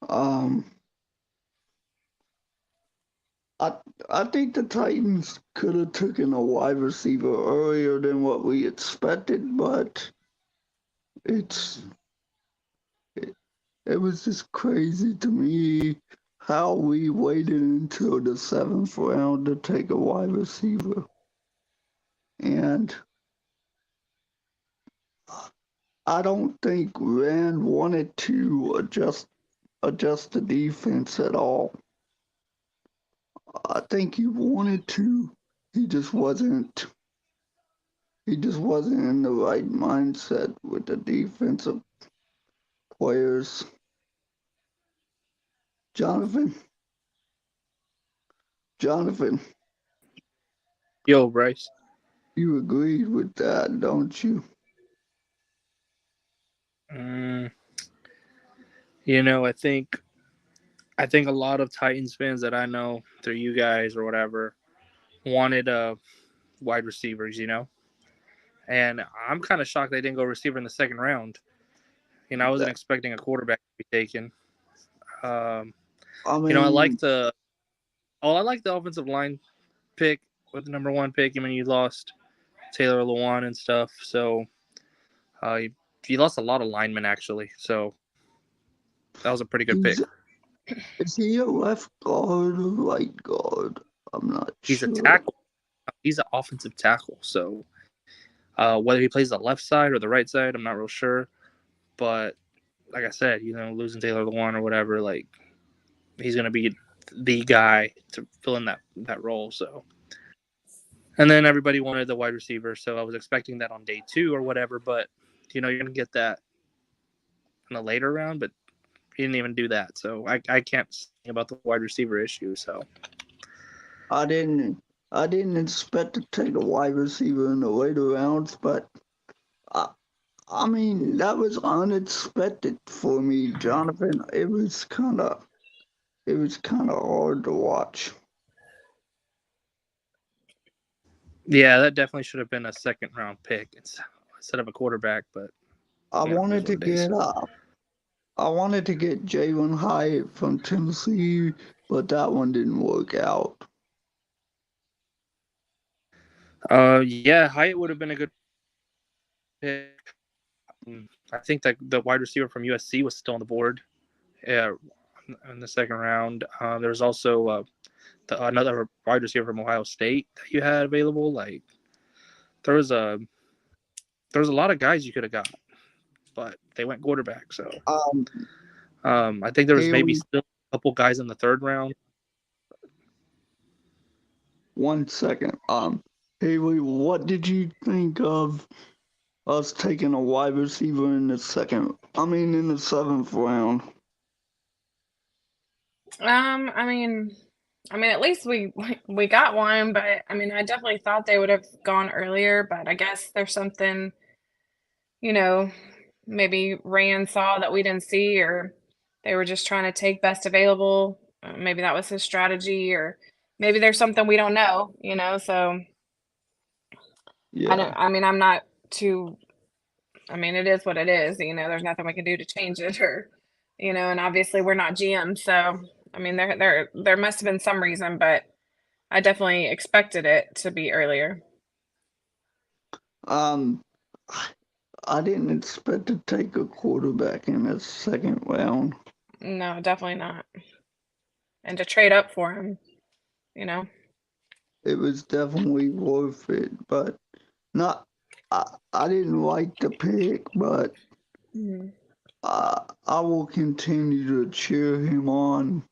Um, I I think the Titans could have taken a wide receiver earlier than what we expected, but it's it, it was just crazy to me how we waited until the seventh round to take a wide receiver. And I don't think Rand wanted to adjust the defense at all. I think he wanted to. He just wasn't. He just wasn't in the right mindset with the defensive players. Jonathan, Jonathan, Yo, Bryce. you agreed with that, don't you? Mm, I think a lot of Titans fans that I know through you guys or whatever wanted wide receivers. And I'm kind of shocked they didn't go receiver in the second round. I wasn't That expecting a quarterback to be taken. Um, I I mean, I like the offensive line pick with the number one pick. I mean, you lost Taylor Lewan and stuff, so you lost a lot of linemen actually. So that was a pretty good pick. he's is he a left guard or right guard? I'm not He's a sure. tackle. He's an offensive tackle. So whether he plays the left side or the right side, I'm not real sure. But like I said, losing Taylor Lewan or whatever, like he's gonna be the guy to fill in that role. So, and then everybody wanted the wide receiver, so I was expecting that on day two or whatever. But you're gonna get that in a later round, but he didn't even do that. So I can't say about the wide receiver issue. So I didn't I didn't expect to take a wide receiver in the later rounds, but I, I mean that was unexpected for me, Jonathan. It was kind of hard to watch. yeah, that definitely should have been a second round pick instead of a quarterback. But I it wanted is to what it is. get I wanted to get Jalen Hyatt from Tennessee, but that one didn't work out. Yeah, Hyatt would have been a good pick. I think that the wide receiver from USC was still on the board. Yeah, in the second round. There's also another wide receiver from Ohio State that you had available. Like there was a there was a lot of guys you could have got, but they went quarterback. So Um, I think there was maybe Haley, still a couple guys in the third round. 1 second. Haley, what did you think of us taking a wide receiver in the second? I mean, in the seventh round. I mean, at least we got one, but I mean, I definitely thought they would have gone earlier, but I guess there's something, you know, maybe Rand saw that we didn't see, or they were just trying to take best available. Maybe that was his strategy, or maybe there's something we don't know. So I Yeah. don't. I mean, I'm not too. I mean, it is what it is. There's nothing we can do to change it, or and obviously we're not GM, so I mean, there must have been some reason, but I definitely expected it to be earlier. Um, I didn't expect to take a quarterback in the second round. No, definitely not. And to trade up for him, you know. It was definitely worth it, but not. I didn't like the pick, but Mhm. I will continue to cheer him on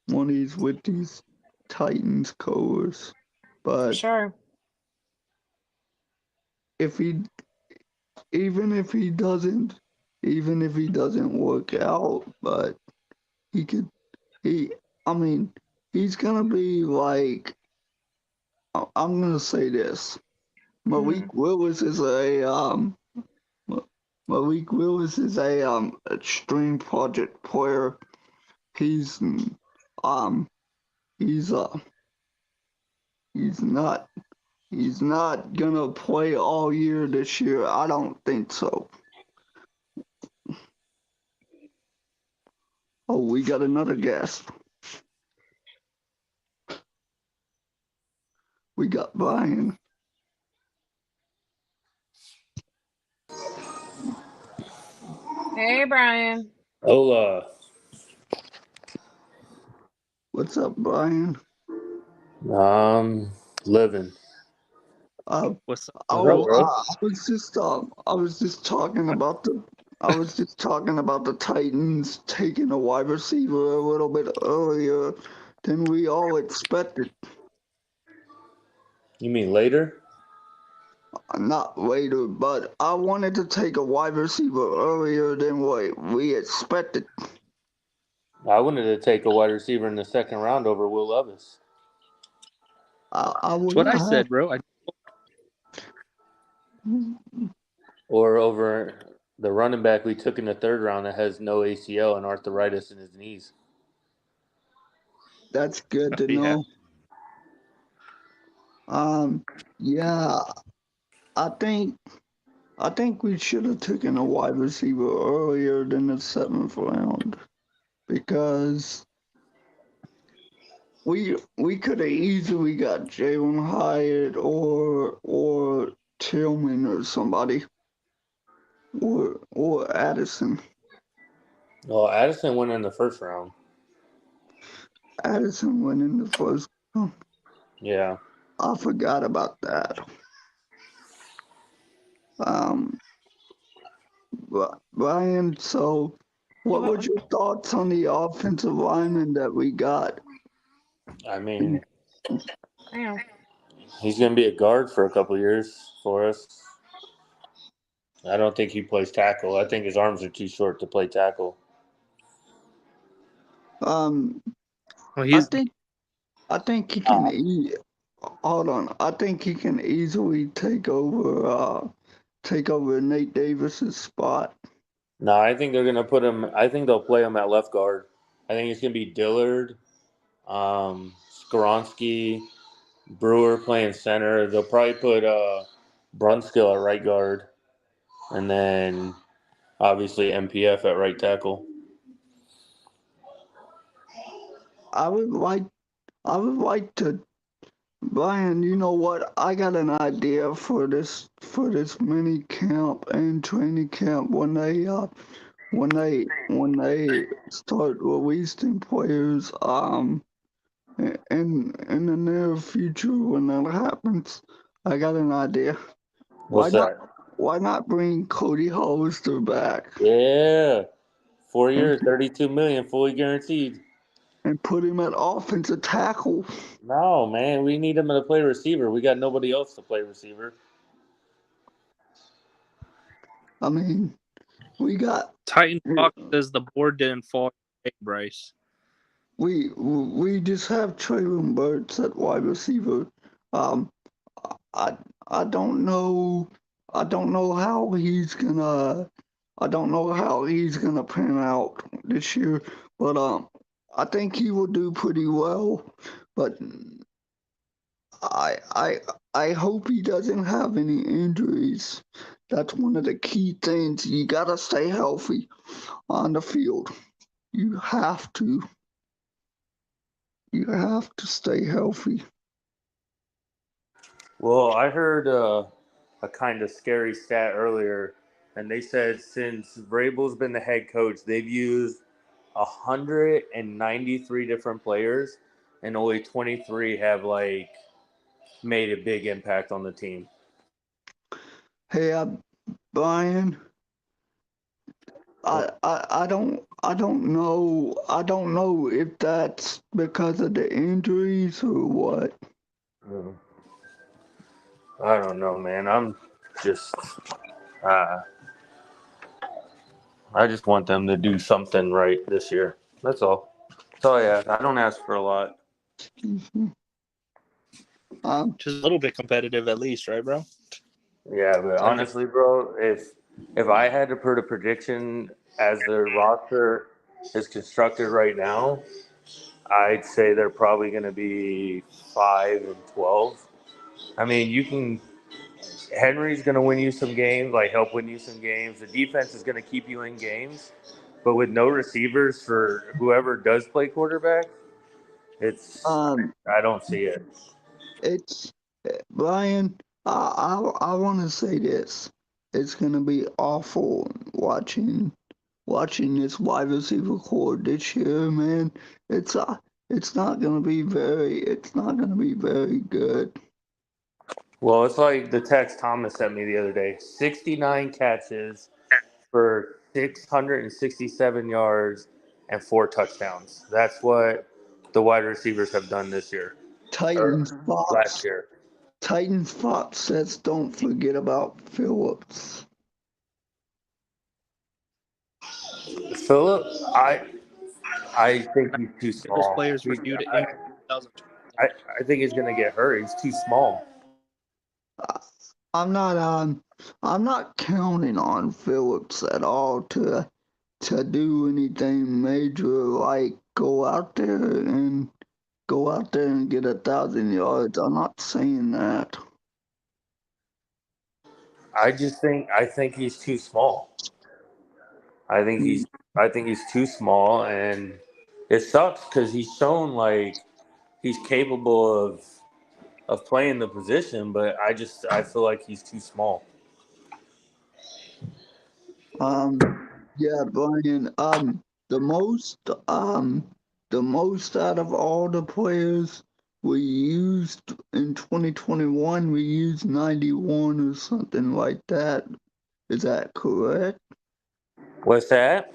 when he's with these Titans colors. For But sure. if he, even if he doesn't, even if he doesn't work out, but he could, he, I mean, he's gonna be like, I'm gonna say this. Mhm. Malik Willis is Malik Willis is a extreme project player. He's um he's he's not he's not gonna play all year this year. I don't think so. Oh, we got another guest. We got Brian. Hey, Brian. Hola. What's up, Brian? Living. What's up, What's bro? up, bro? I was just talking about the Titans taking a wide receiver a little bit earlier than we all expected. You mean later? Not later, but I wanted to take a wide receiver earlier than what we expected. I wanted to take a wide receiver in the second round over Will Levis. I That's would what I have. said, bro. Or over the running back we took in the third round that has no ACL and arthritis in his knees. That's good to Yeah. know. Yeah, I think we should have taken a wide receiver earlier than the 7th round because we could have easily got Jalen Hyatt or Tillman or somebody or Addison. Well, Addison went in the first round. Addison went in the first. Oh, Yeah. I forgot about that. Brian, so what were your thoughts on the offensive lineman that we got? I mean, Yeah. he's going to be a guard for a couple years for us. I don't think he plays tackle. I think his arms are too short to play tackle. Um, Well, I think he can. Hold on, I think he can easily take over Nate Davis's spot. No, I think they're going to put him. I think they'll play him at left guard. I think it's going to be Dillard, Skoronsky, Brewer playing center. They'll probably put Brunskill at right guard, and then obviously MPF at right tackle. I would like to. Brian, you know what? I got an idea for this mini camp and training camp when they start releasing players in the near future when that happens. I got an idea. What's that? Why not bring Cody Hollister back Yeah, 4 years, $32 million, fully guaranteed. and put him at offensive tackle? No, man, we need him to play receiver. We got nobody else to play receiver. I mean, we got Titan Talk says the board didn't fall. Bryce. we just have Traylon Burks at wide receiver. Um, I don't know how he's gonna pan out this year, but I think he will do pretty well. But I hope he doesn't have any injuries. That's one of the key things. You gotta stay healthy on the field. You have to. You have to stay healthy. Well, I heard a kind of scary stat earlier, and they said since Vrabel's been the head coach, they've used 193 different players, and only 23 have made a big impact on the team. Hey, Brian. I don't know if that's because of the injuries or what. I don't know, man. I'm just I just want them to do something right this year. That's all. That's all I ask. I don't ask for a lot. Mm-hmm. Just a little bit competitive at least, right, bro? Yeah, but honestly, bro, if I had to put a prediction as the roster is constructed right now, I'd say they're probably going to be 5-12. I mean, Henry's going to win you some games, help win you some games. The defense is going to keep you in games, but with no receivers for whoever does play quarterback, I don't see it. It's Brian. I want to say this. It's gonna be awful watching this wide receiver core this year, man. It's not gonna be very. It's not gonna be very good. Well, it's like the text Thomas sent me the other day: 69 catches for 667 yards and 4 touchdowns. That's what the wide receivers have done this year. Titans last year. Titans Fox says don't forget about Phillips. Phillip, I think he's too small. Those players were due to injury in 2020. I think he's gonna get hurt. He's too small. I'm not counting on Phillips at all to do anything major, like go out there and get 1,000 yards. I'm not saying that. I think he's too small. I think he's too small, and it sucks because he's shown like he's capable of playing the position, but I feel like he's too small. Yeah, Brian. The most out of all the players we used in 2021, we used 91 or something like that. Is that correct? What's that?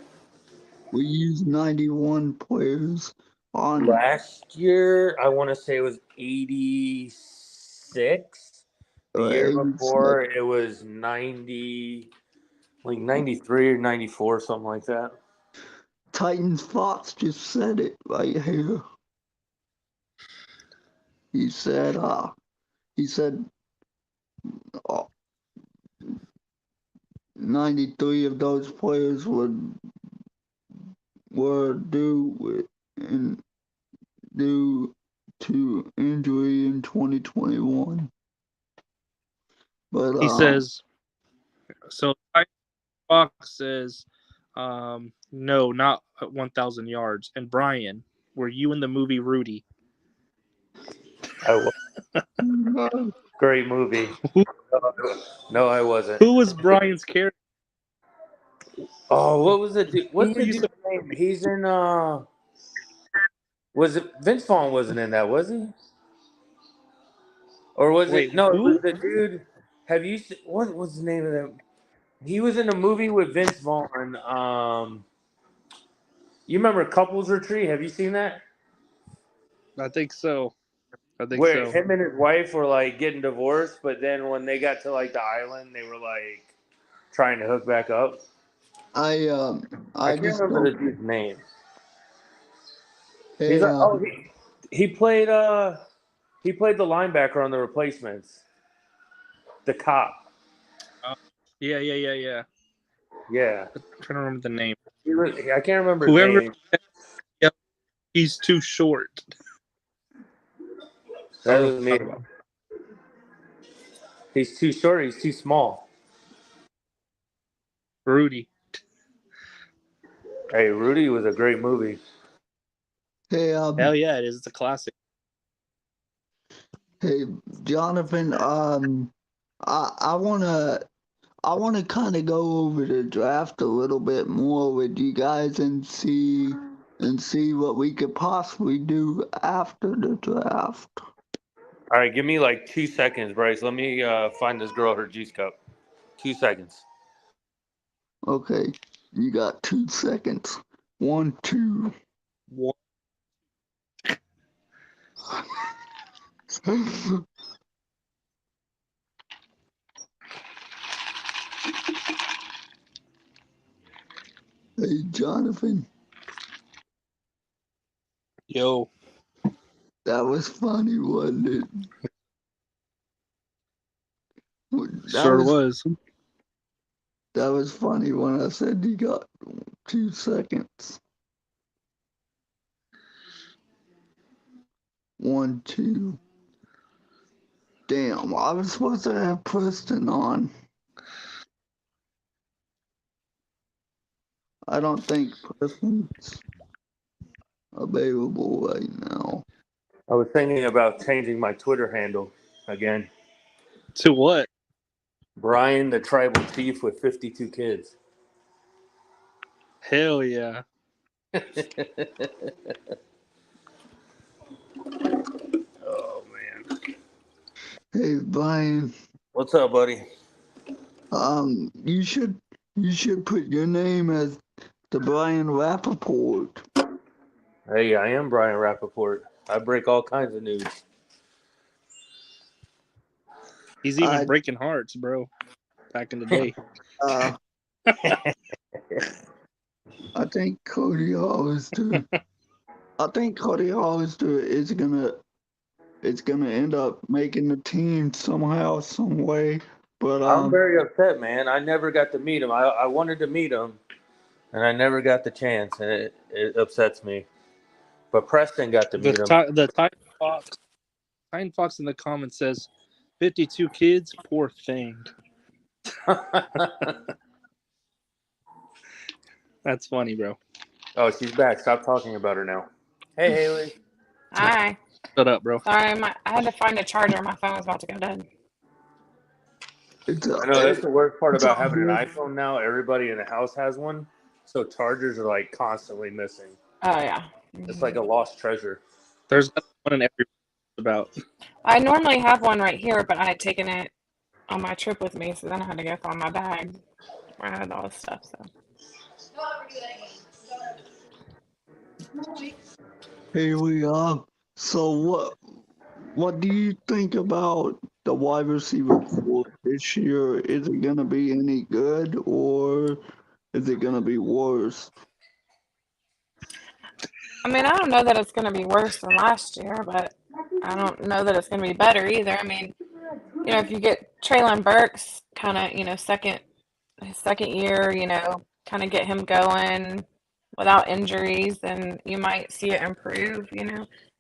We used 91 players on Last year, I want to say it was 86. The year before, it was 90, like 93 or 94, something like that. Titans Fox just said it right here. He said, 93 of those players were due to injury in 2021. But He says, so Fox says, no, not 1,000 yards. And Brian, were you in the movie Rudy? I was. Great movie. No, I wasn't. Who was Brian's character? Oh, what was it? What's the dude's name? He's in. Was it Vince Vaughn? Wasn't in that, was he? Or was it? No, it was the dude. Have you seen, what was the name of that? He was in a movie with Vince Vaughn. You remember Couples Retreat? Have you seen that? I think so. Where him and his wife were like getting divorced, but then when they got to like the island, they were like trying to hook back up. I can't remember the dude's name. Hey, He's like, he played the linebacker on The Replacements, the cop. Yeah. Yeah, I'm trying to remember the name. I can't remember his name. Yep, he's too short. That was me. He's too short. He's too small. Rudy. Hey, Rudy was a great movie. Hey, hell yeah, it is. It's a classic. Hey, Jonathan. I wanna kind of go over the draft a little bit more with you guys and see what we could possibly do after the draft. All right, give me like 2 seconds, Bryce. Let me find this girl her juice cup. 2 seconds. Okay, you got 2 seconds. 1, 2. 1. Hey, Jonathan. Yo. That was funny, wasn't it? Sure was. That was funny when I said you got 2 seconds. 1, 2. Damn, I was supposed to have Preston on. I don't think Preston's available right now. I was thinking about changing my Twitter handle again. To what? Brian, the tribal chief with 52 kids. Hell yeah. Oh man. Hey Brian, What's up, buddy? you should put your name as the Brian Rappaport. Hey, I am Brian Rappaport. I break all kinds of news. He's even breaking hearts, bro. Back in the day. I think Cody Hollister. I think Cody Hollister is gonna end up making the team somehow, some way. But I'm very upset, man. I never got to meet him. I wanted to meet him, and I never got the chance, and it upsets me. But Preston got to meet him. The Titan Fox in the comments says, 52 kids, poor thing. That's funny, bro. Oh, she's back. Stop talking about her now. Hey, Haley. Hi. Shut up, bro. Sorry, I had to find a charger. My phone was about to go dead. I know that's the worst part about having an iPhone now. Everybody in the house has one, so chargers are like constantly missing. Oh yeah. It's like a lost treasure. There's one in every about. I normally have one right here, but I had taken it on my trip with me, so then I had to go find my bag where I had all this stuff. So. Here we are. So what do you think about the wide receiver core this year? Is it gonna be any good or is it gonna be worse? I mean, I don't know that it's going to be worse than last year, but I don't know that it's going to be better either. I mean, if you get Treylon Burks kind of, second year, kind of get him going without injuries, then you might see it improve,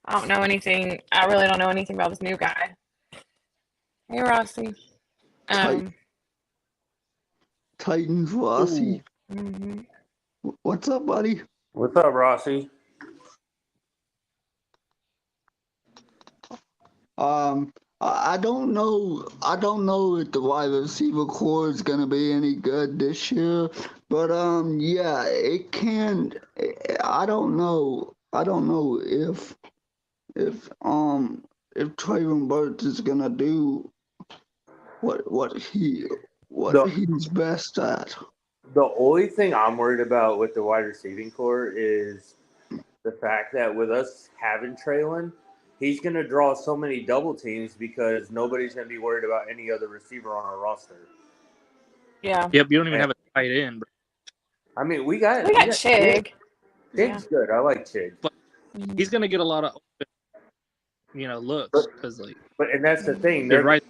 I don't know anything. I really don't know anything about this new guy. Hey, Rossi. Titans Rossi. Mm-hmm. What's up, buddy? What's up, Rossi? I don't know. I don't know if the wide receiver core is gonna be any good this year, but yeah, it can. I don't know. I don't know if Treylon Burks is gonna do what he's best at. The only thing I'm worried about with the wide receiving core is the fact that with us having Treylon, he's going to draw so many double teams because nobody's going to be worried about any other receiver on our roster. Yeah. Yep, you don't even have a tight end. I mean, we got Chig. Chig's good. I like Chig. But he's going to get a lot of looks because and that's the thing. They're going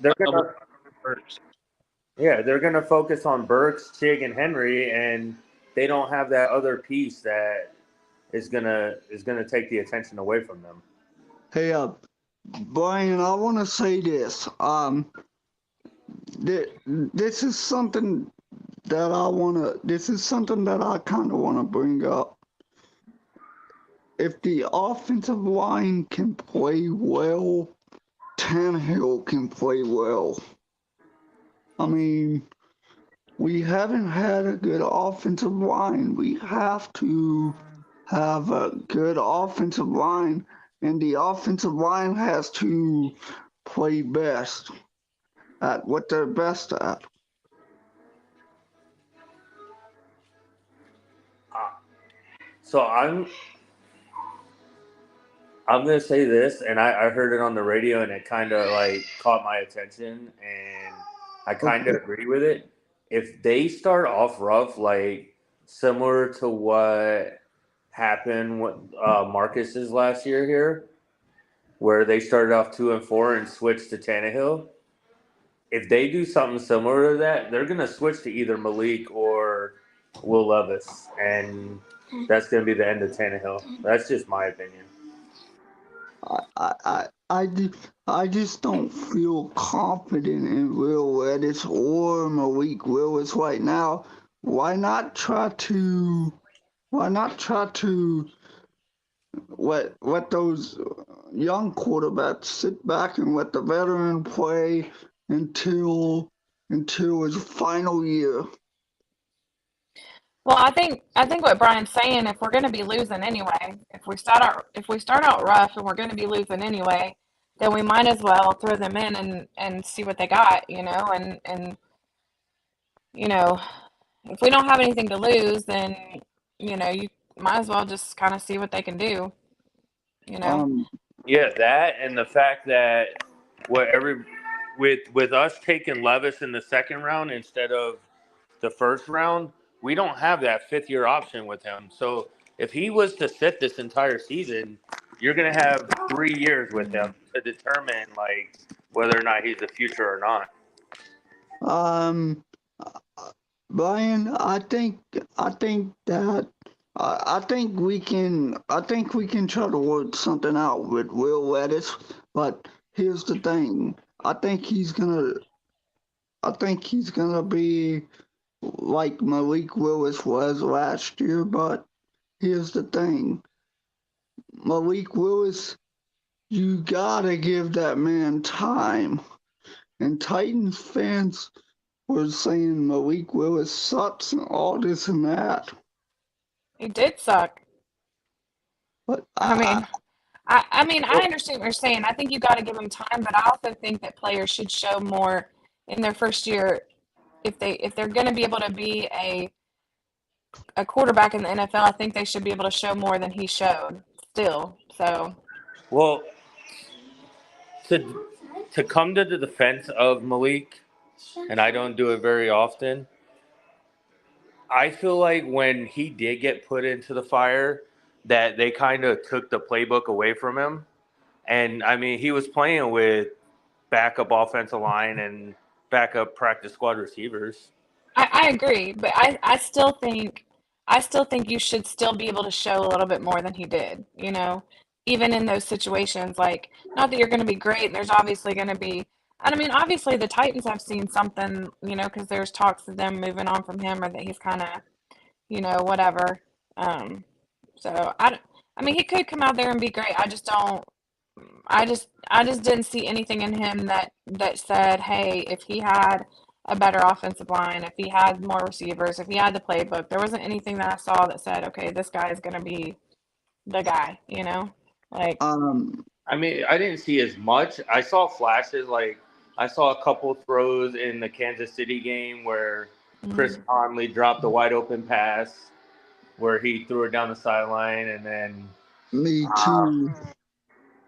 to focus on Burks, Chig, and Henry, and they don't have that other piece that is gonna take the attention away from them. Hey, Brian, I want to say this. This is something that I kind of want to bring up. If the offensive line can play well, Tannehill can play well. I mean, we haven't had a good offensive line. We have to have a good offensive line, and the offensive line has to play best at what they're best at. So I'm gonna say this, and I heard it on the radio, and it kind of caught my attention, and I kind of agree with it. If they start off rough, similar to what happened with Marcus's last year here, where they started off 2-4 and switched to Tannehill. If they do something similar to that, they're gonna switch to either Malik or Will Levis, and that's gonna be the end of Tannehill. That's just my opinion. I just don't feel confident in Will Levis or Malik Willis right now. Why not try to why not try to let those young quarterbacks sit back and let the veteran play until his final year? Well, I think what Brian's saying, if we're going to be losing anyway, if we start out rough and we're going to be losing anyway, then we might as well throw them in and see what they got, and you know, if we don't have anything to lose, then you might as well just kind of see what they can do, you know. Um, Yeah, that and the fact that what every with us taking Levis in the second round instead of the first round, we don't have that 5th-year option with him. So if he was to sit this entire season, you're going to have 3 years with him to determine like whether or not he's the future or not. um, Brian, I think we can try to work something out with Will Levis, but here's the thing. I think he's gonna be like Malik Willis was last year, but here's the thing. Malik Willis, you gotta give that man time. And Titans fans were saying Malik Willis sucks and all this and that. He did suck. But I mean, I Well, understand what you're saying. I think you got to give them time, but I also think that players should show more in their first year if they're going to be able to be a quarterback in the NFL. I think they should be able to show more than he showed still. So, well, to come to the defense of Malik, and I don't do it very often. I feel like when he did get put into the fire, that they kind of took the playbook away from him. And I mean, he was playing with backup offensive line and backup practice squad receivers. I agree, but I still think you should still be able to show a little bit more than he did, even in those situations. Like, not that you're going to be great, and there's obviously going to be, and I mean, obviously the Titans have seen something, because there's talks of them moving on from him or that he's kind of, whatever. Um, so I mean, he could come out there and be great. I just don't. I just didn't see anything in him that said, hey, if he had a better offensive line, if he had more receivers, if he had the playbook, there wasn't anything that I saw that said, okay, this guy is gonna be the guy. Like, um, I mean, I didn't see as much. I saw flashes. Like, I saw a couple throws in the Kansas City game where Chris mm, Conley dropped a wide open pass where he threw it down the sideline. And then, me uh, too.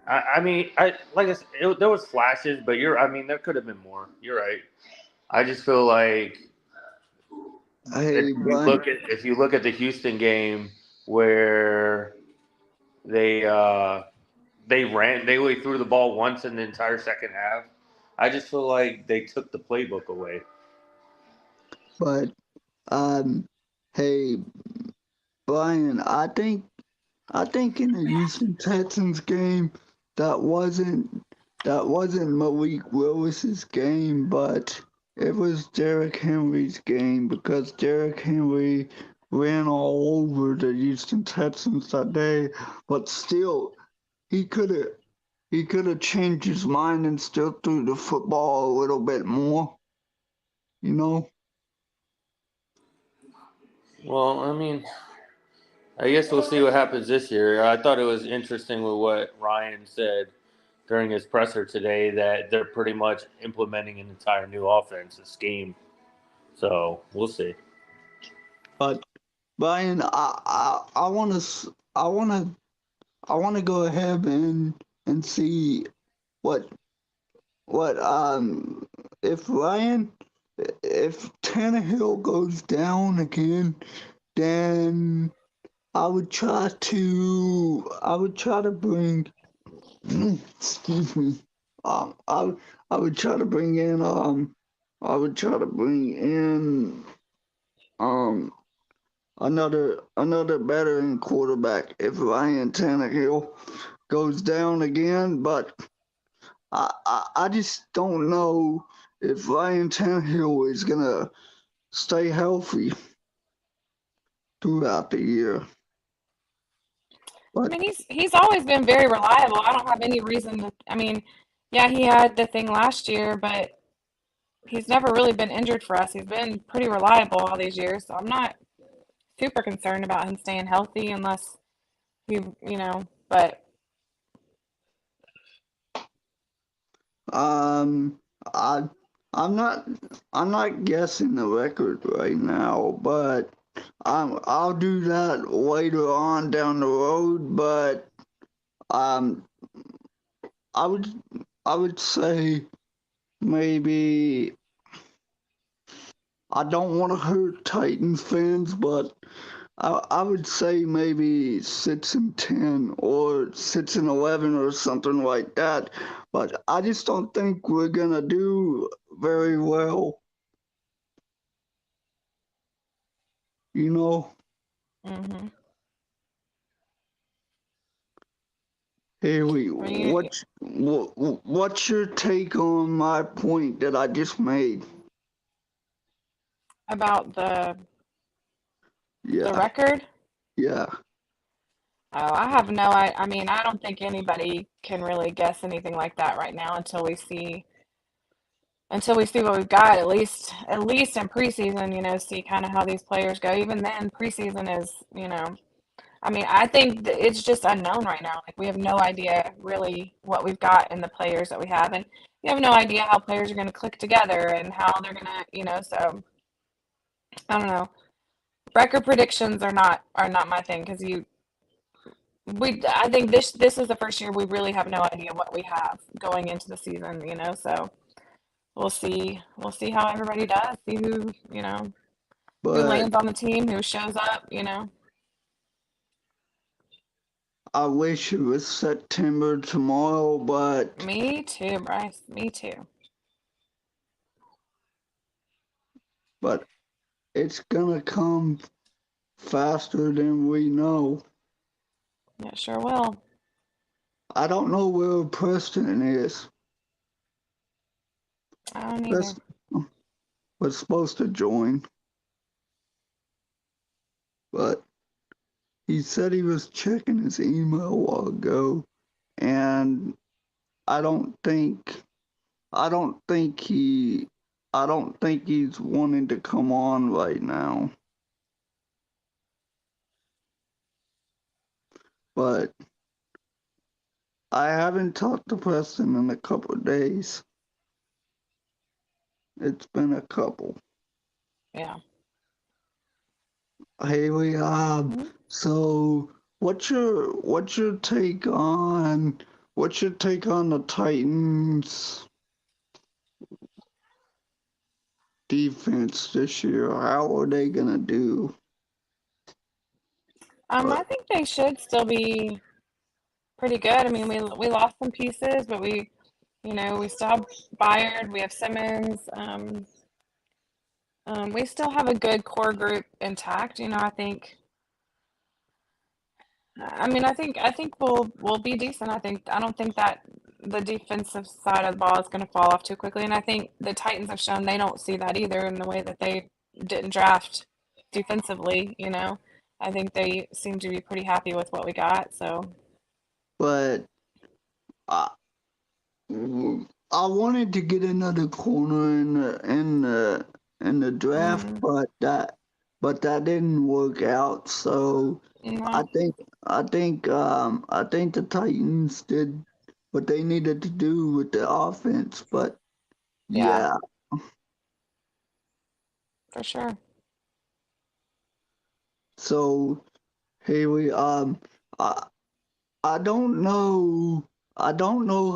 I mean, I like I said, there was flashes, but I mean, there could have been more. You're right. I just feel like Hey, Brian. if you look at the Houston game where they they only threw the ball once in the entire second half. I just feel like they took the playbook away. But um, hey, Brian. I think in the Houston Texans game, that wasn't that wasn't Malik Willis's game, but it was Derrick Henry's game because Derrick Henry ran all over the Houston Texans that day. But still, he could have he could have changed his mind and still threw the football a little bit more. You know. Well, I mean, I guess we'll see what happens this year. I thought it was interesting with what Ryan said during his presser today that they're pretty much implementing an entire new offense, a scheme. So we'll see. But Brian, I want to go ahead and see what what if Ryan if Tannehill goes down again, then I would try to bring excuse me I would try to bring in I would try to bring in um another veteran quarterback if Ryan Tannehill goes down again, but I just don't know if Ryan Tannehill is gonna stay healthy. throughout the year. I But mean, he's always been very reliable. I don't have any reason to. I mean, yeah, he had the thing last year, but he's never really been injured for us. He's been pretty reliable all these years, so I'm not super concerned about him staying healthy unless he, but um, I I'm not guessing the record right now, but I'll do that later on down the road. But um, I would I would say maybe I don't want to hurt Titans fans, but I would say maybe 6-10 or 6-11 or something like that. But I just don't think we're gonna do very well. You know, hmm Haley, I mean, what's your take on my point that I just made? about the Yeah, record. yeah. Oh, I have no. I mean, I don't think anybody can really guess anything like that right now until we see what we've got. At least in preseason, see kind of how these players go. Even then, preseason is, I mean, I think it's just unknown right now. Like we have no idea really what we've got in the players that we have, and you have no idea how players are going to click together and how they're going to, So I don't know. Record predictions are not my thing because I think this is the first year we really have no idea what we have going into the season. So we'll see how everybody does. See who But lands on the team, who shows up. I wish it was September tomorrow, but Me too, Bryce. Me too. but it's gonna come faster than we know. Yeah, sure will. I don't know where Preston is. I don't either. Preston was supposed to join, but he said he was checking his email a while ago, and I don't think I don't think he I don't think he's wanting to come on right now. But I haven't talked to Preston in a couple of days. It's been a couple. Yeah. Haley, Mhm. so what's your take on the Titans defense this year? How are they gonna do? I But think they should still be pretty good. I mean, we lost some pieces, but we still have Byard, we have Simmons. We still have a good core group intact. I think we'll be decent. I don't think that the defensive side of the ball is going to fall off too quickly, and I think the Titans have shown they don't see that either in the way that they didn't draft defensively. I think they seem to be pretty happy with what we got. So but I, I wanted to get another corner in the draft, mm, but that didn't work out. So I no, think I think the Titans did what they needed to do with the offense. But yeah, yeah, for sure. so Haley, I I don't know I don't know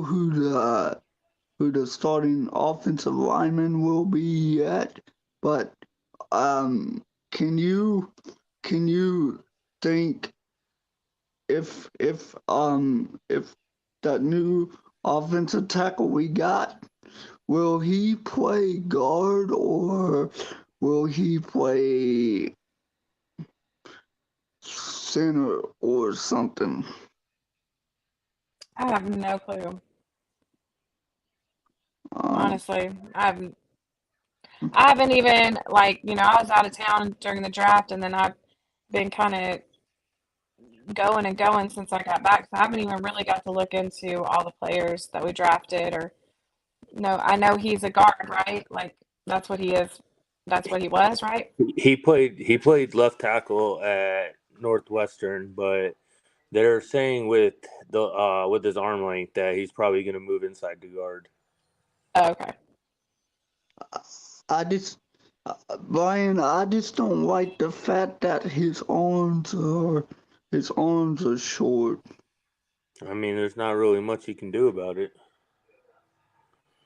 who the starting offensive lineman will be yet, but um, can you think if that new offensive tackle we got, will he play guard or will he play center or something? I have no clue. Um, Honestly, I have. I haven't even like, I was out of town during the draft and then I've been kind of going and going since I got back. So I haven't even really got to look into all the players that we drafted or no, I know he's a guard, right? Like that's what he is. That's what he was, right? He played left tackle at Northwestern, but they're saying with his arm length that he's probably going to move inside to guard. Oh, okay. I just, Brian, I just don't like the fact that his arms are short. I mean, there's not really much you can do about it.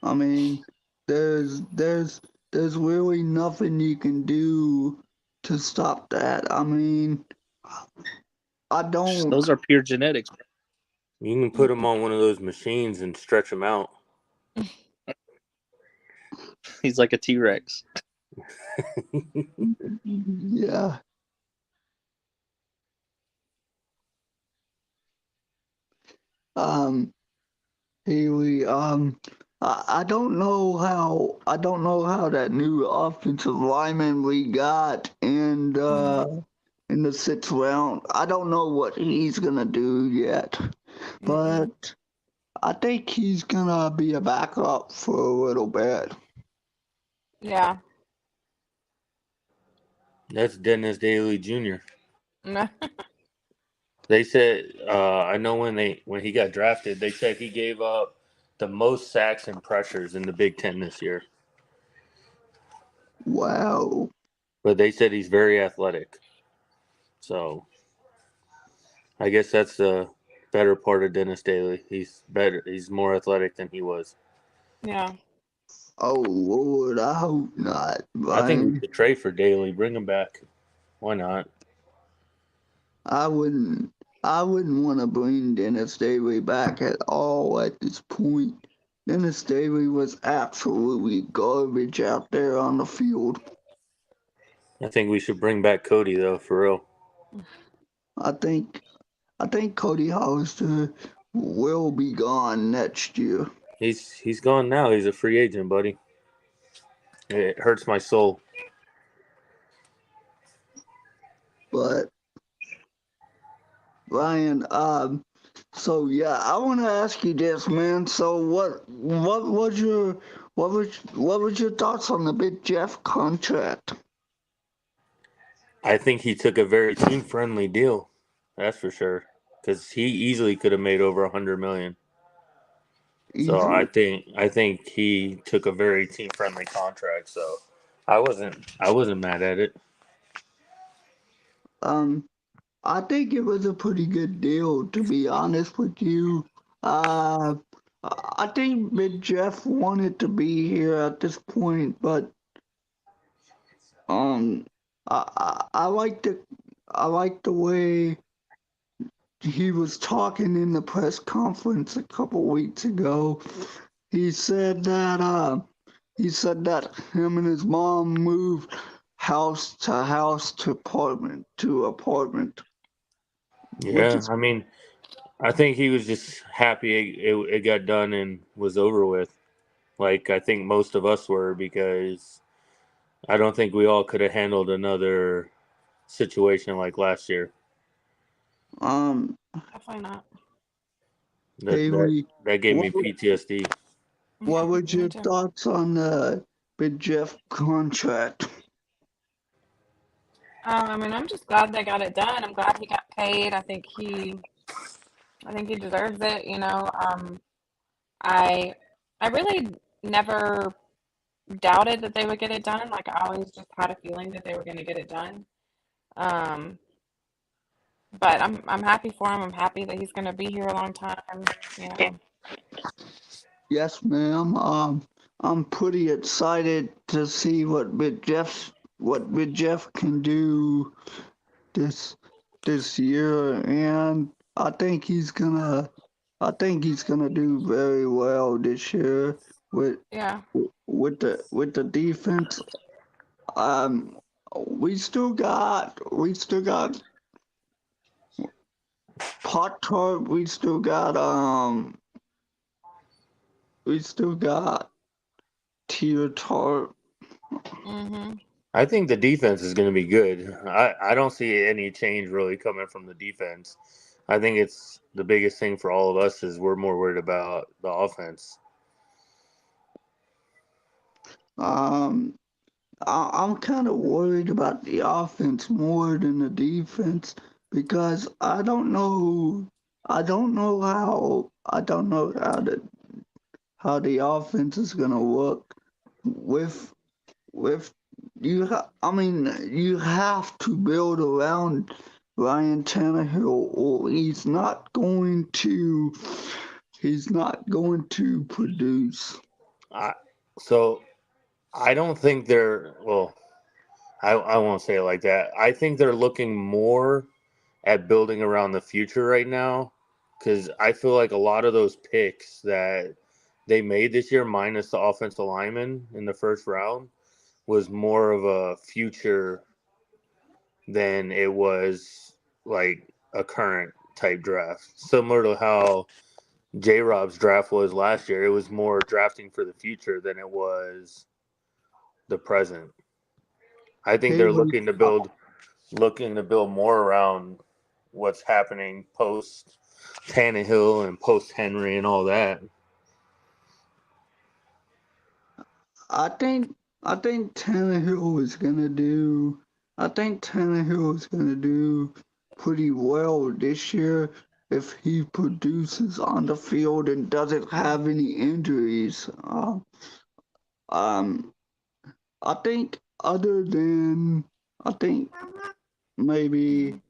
I mean, there's really nothing you can do to stop that. I mean, I don't. Those are pure genetics. Bro. You can put him on one of those machines and stretch him out. He's like a T-Rex. Yeah. Haley, I don't know how that new offensive lineman we got in the sixth round. I don't know what he's gonna do yet, but I think he's gonna be a backup for a little bit. Yeah. That's Dennis Daly Jr. They said, I know when he got drafted, they said he gave up the most sacks and pressures in the Big Ten this year. Wow. But they said he's very athletic. So I guess that's the better part of Dennis Daly. He's better. He's more athletic than he was. Yeah. Oh Lord, I hope not. I think we Brian. should trade for Daly. Bring him back. Why not? I wouldn't want to bring Dennis Daly back at all at this point. Dennis Daly was absolutely garbage out there on the field. I think we should bring back Cody though, for real. I think Cody Hollister will be gone next year. He's gone now. He's a free agent, buddy. It hurts my soul. But Ryan, so yeah, I want to ask you this, man. So what was your thoughts on the Big Jeff contract? I think he took a very team-friendly deal. That's for sure. Because he easily could have made over $100 million. So I think he took a very team-friendly contract. So I wasn't mad at it. I think it was a pretty good deal, to be honest with you. I think Big Jeff wanted to be here at this point, but I like the way he was talking in the press conference a couple weeks ago. He said that him and his mom moved house to house to apartment to apartment. Yeah, I mean, I think he was just happy it got done and was over with. Like I think most of us were, because I don't think we all could have handled another situation like last year. Definitely not. That gave me PTSD. What were Me your too. thoughts on the Big Jeff contract? I mean, I'm just glad they got it done. I'm glad he got paid. I think he deserves it. I really never doubted that they would get it done. Like I always just had a feeling that they were going to get it done. But I'm happy for him. I'm happy that he's going to be here a long time. Yes, ma'am. I'm pretty excited to see what Big Jeff can do this year, and I think he's gonna do very well this year with the defense. We still got Pop-Tart. We still got Tear Tart. Mm-hmm. I think the defense is going to be good. I don't see any change really coming from the defense. I think it's the biggest thing for all of us is we're more worried about the offense. I'm kind of worried about the offense more than the defense because I don't know how the offense is gonna work with I mean, you have to build around Ryan Tannehill, or he's not going to produce. So I don't think they're well. I won't say it like that. I think they're looking more at building around the future right now because I feel like a lot of those picks that they made this year, minus the offensive lineman in the first round, was more of a future than it was like a current type draft. Similar to how J Rob's draft was last year, it was more drafting for the future than it was the present. I think they're Haley, looking to build more around what's happening post Tannehill and post Henry and all that. I think Tannehill is gonna do. I think Tannehill is gonna do pretty well this year if he produces on the field and doesn't have any injuries. Um, I think I think maybe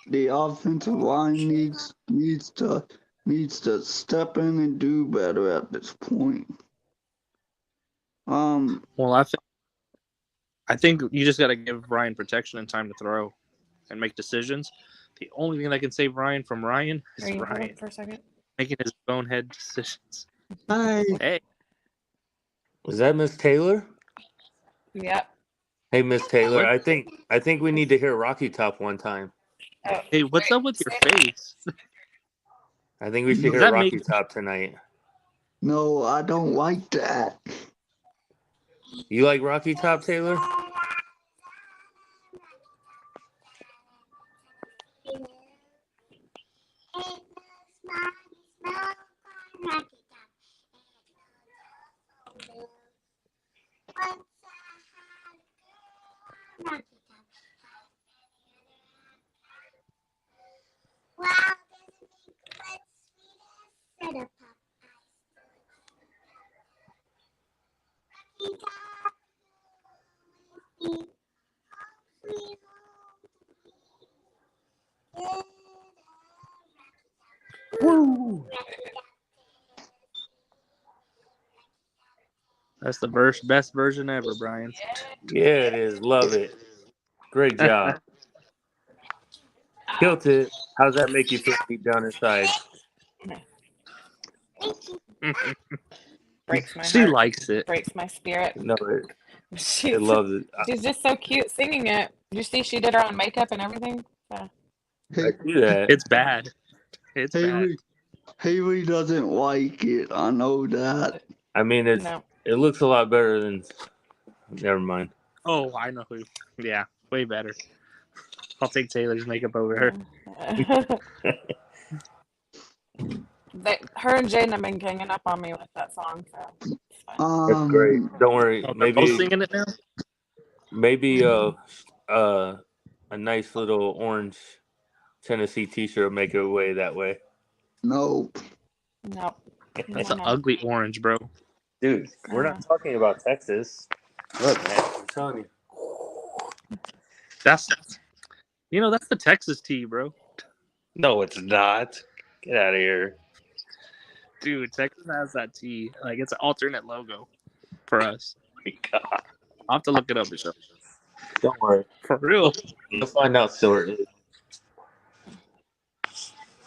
the offensive line needs to step in and do better at this point. Well, I think you just got to give Ryan protection and time to throw and make decisions. The only thing that can save Ryan from Ryan is Are you hold Ryan up for a second? making his bonehead decisions. Hi. Hey, Was that Miss Taylor? Yep. Hey, Miss Taylor, What? I think we need to hear Rocky Top one time. Oh, hey, what's wait, up with your say that. face? I think we should Does hear that Rocky make- Top tonight. No, I don't like that. You like Rocky Top, Taylor? Woo! That's the best version ever, Brian. Yeah, it is. Love it. Great job. Killed it. How's that make you feel deep down inside? Breaks my She heart. likes it. Breaks my spirit. No, it She's loves it. she's just so cute singing it. You see, she did her own makeup and everything. So. Hey, I see that. It's bad. It's bad. Haley doesn't like it. I know that. I mean, No. it looks a lot better than. Never mind. Oh, I know who. Yeah, way better. I'll take Taylor's makeup over her. Her and Jaden have been ganging up on me with that song, so it's fine. That's great. Don't worry. Oh, they're both Maybe singing it now. a nice little orange Tennessee T-shirt will make it way that way. Nope. Nope. That's No, an no. ugly orange, bro. Dude, we're not talking about Texas. Look, man, I'm telling you. That's the Texas tea, bro. No, it's not. Get out of here. Dude, Texas has that tea. Like, it's an alternate logo for us. Oh my God. I'll have to look it up, Michelle. Don't worry. For real. You'll find out soon.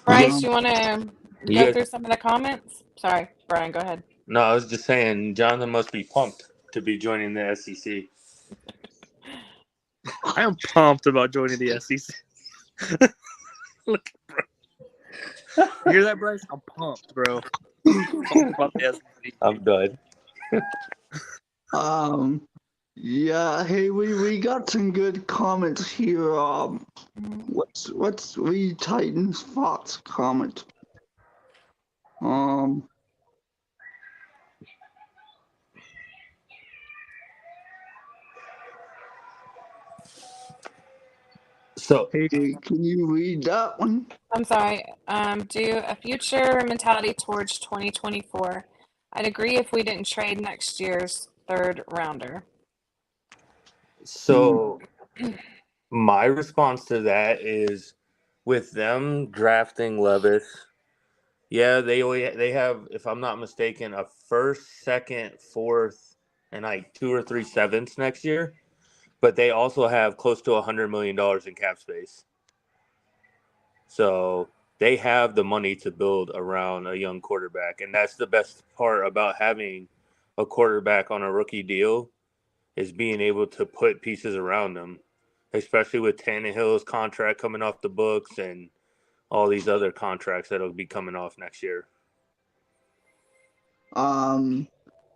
Bryce, you want to You go guys- through some of the comments? Sorry, Brian, go ahead. No, I was just saying, Jonathan must be pumped to be joining the SEC. I am pumped about joining the SEC. Look, bro. You hear that, Bryce? I'm pumped, bro. Pumped about the SEC. I'm done. Yeah, hey, we got some good comments here. What's Lee Titans Fox comment? Um, So hey, can you read that one? I'm sorry. Do a future mentality towards 2024. I'd agree if we didn't trade next year's third rounder. So my response to that is, with them drafting Levis, yeah, they have, if I'm not mistaken, a first, second, fourth, and like 2 or 3 sevenths next year. But they also have close to $100 million in cap space. So they have the money to build around a young quarterback, and that's the best part about having a quarterback on a rookie deal, is being able to put pieces around them, especially with Tannehill's contract coming off the books and all these other contracts that'll be coming off next year.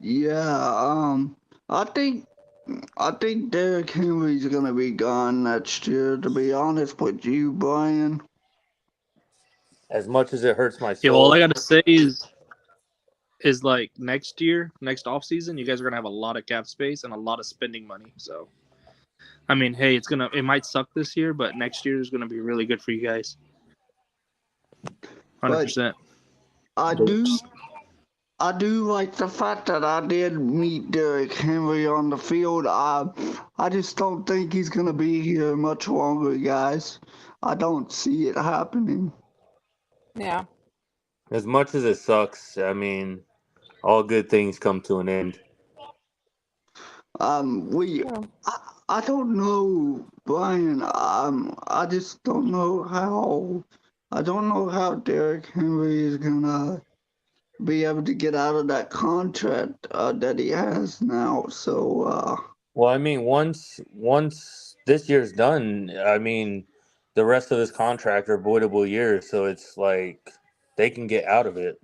Yeah, I think Derrick Henry's gonna be gone next year, to be honest with you, Brian. As much as it hurts my Yeah, well, all soul, I gotta say is like next year, next offseason, you guys are gonna have a lot of cap space and a lot of spending money. So I mean, hey, it might suck this year, but next year is gonna be really good for you guys. 100%. I do like the fact that I did meet Derrick Henry on the field. I just don't think he's gonna be here much longer, guys. I don't see it happening. Yeah. as much as it sucks, I mean, all good things come to an end. Yeah. I don't know, Brian. I just don't know how. I don't know how Derrick Henry is gonna be able to get out of that contract that he has now. So, Well, I mean, once this year's done, I mean, the rest of his contract are voidable years, so it's like they can get out of it.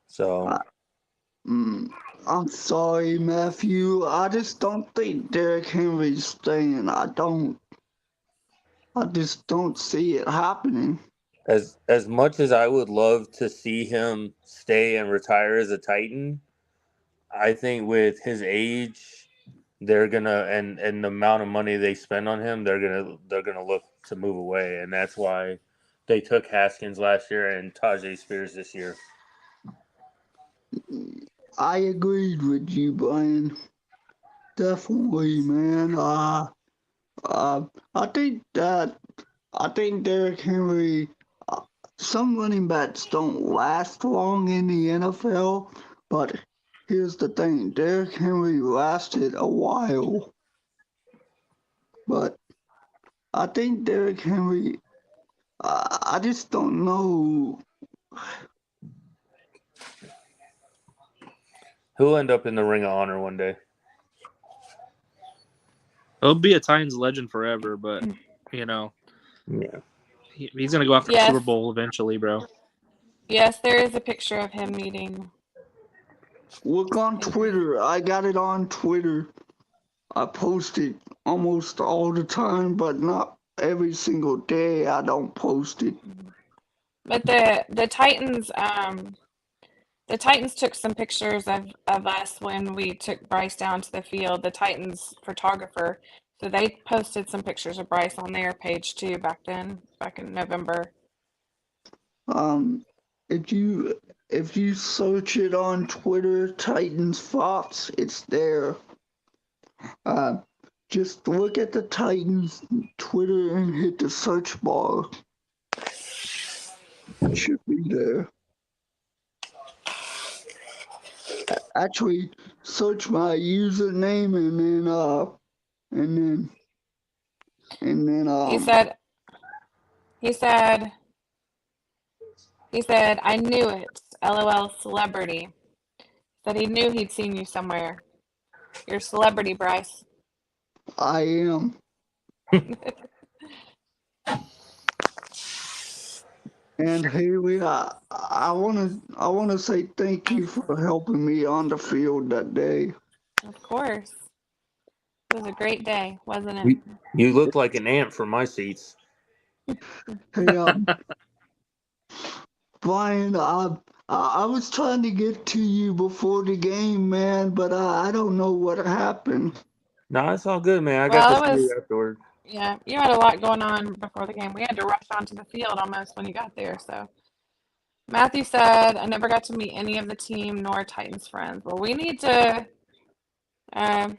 So I, I'm sorry, Matthew. I just don't think Derrick Henry's staying. I just don't see it happening. as much as I would love to see him stay and retire as a Titan, I think with his age, they're gonna and the amount of money they spend on him, they're gonna look to move away, and that's why they took Haskins last year and Tajay Spears this year. I agreed with you, Brian. Definitely, man. I think Derrick Henry. Some running backs don't last long in the NFL, but here's the thing: Derrick Henry lasted a while. But I think Derrick Henry. I just don't know. He'll end up in the Ring of Honor one day. He'll be a Titans legend forever, but you know, Yeah. he's gonna go after a Yes. Super Bowl eventually, bro. Yes, there is a picture of him meeting. Look on Twitter. I got it on Twitter. I post it almost all the time, but not every single day. I don't post it. But the Titans took some pictures of us when we took Bryce down to the field. The Titans photographer, so they posted some pictures of Bryce on their page too back in November. If you search it on Twitter, Titans Fox, it's there. Just look at the Titans Twitter and hit the search bar. It should be there. Actually, search my username and then He said, I knew it. LOL celebrity. Said he knew he'd seen you somewhere. You're a celebrity, Bryce. I am. And Haley, I wanna say thank you for helping me on the field that day. Of course. It was a great day, wasn't it? You look like an ant from my seats. Hey, Brian, I was trying to get to you before the game, man, but I don't know what happened. No, it's all good, man. I got Well, to it see was, you afterward. yeah, you had a lot going on before the game. We had to rush onto the field almost when you got there. So Matthew said, I never got to meet any of the team nor Titans friends. Well, um,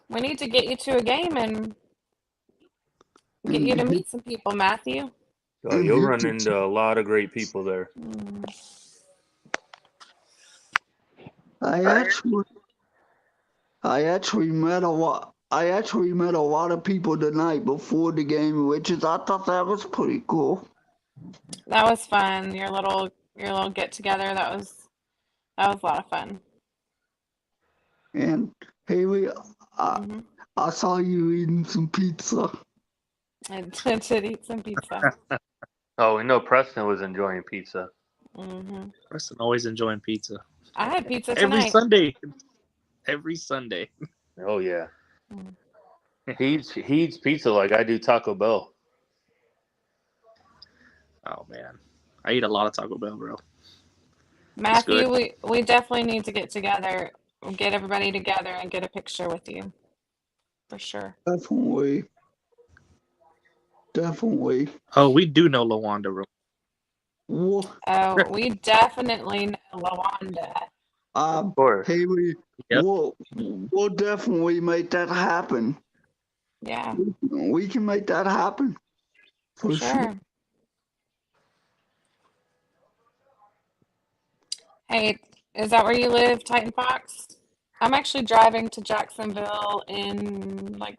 we need to get you to a game and get you to And meet some people, Matthew. and You'll hit run the into a lot of great people there. Mm. I actually I actually met a lot of people tonight before the game, which is I thought that was pretty cool. That was fun. Your little get together. That was a lot of fun. And Haley, I, Hmm. I saw you eating some pizza. I did eat some pizza. Oh, we know Preston was enjoying pizza. Hmm. Preston always enjoying pizza. I had pizza Every tonight. Sunday. Every Sunday. Oh yeah, Mm. he eats pizza like I do Taco Bell. Oh man. I eat a lot of Taco Bell, bro. Matthew, good. we definitely need to get together, get everybody together and get a picture with you. For sure. Definitely, definitely. Oh, we do know Lawanda, bro. Well, Oh, we definitely know Lawanda. Of course. Haley, Yep. we'll definitely make that happen. Yeah, We can make that happen for for sure. sure. Hey, is that where you live, Titan Fox? I'm actually driving to Jacksonville in like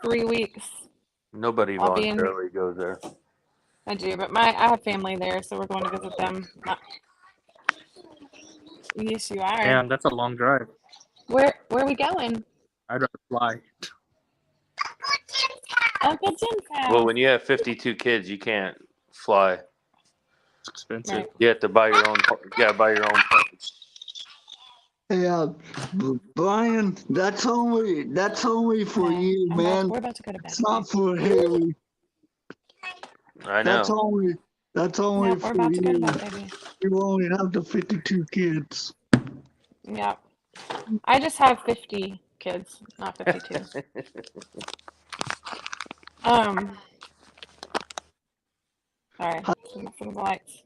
3 weeks. Nobody I'll be in, voluntarily goes there. I do, but I have family there, so we're going to visit them. Yes, you are. Man, that's a long drive. Where are we going? I'd rather fly. Uncle Jim's house. Well, when you have 52 kids, you can't fly. It's expensive. Right. You have to buy your own. You gotta buy your own planes. Yeah, Brian, that's only for No, you, man. we're about to go to bed. It's not for Haley. I That's know. only No, we're for about to go to you. bed, baby. You only have the 52 kids. Yep. I just have 50 kids, not 52. Sorry, some of the lights.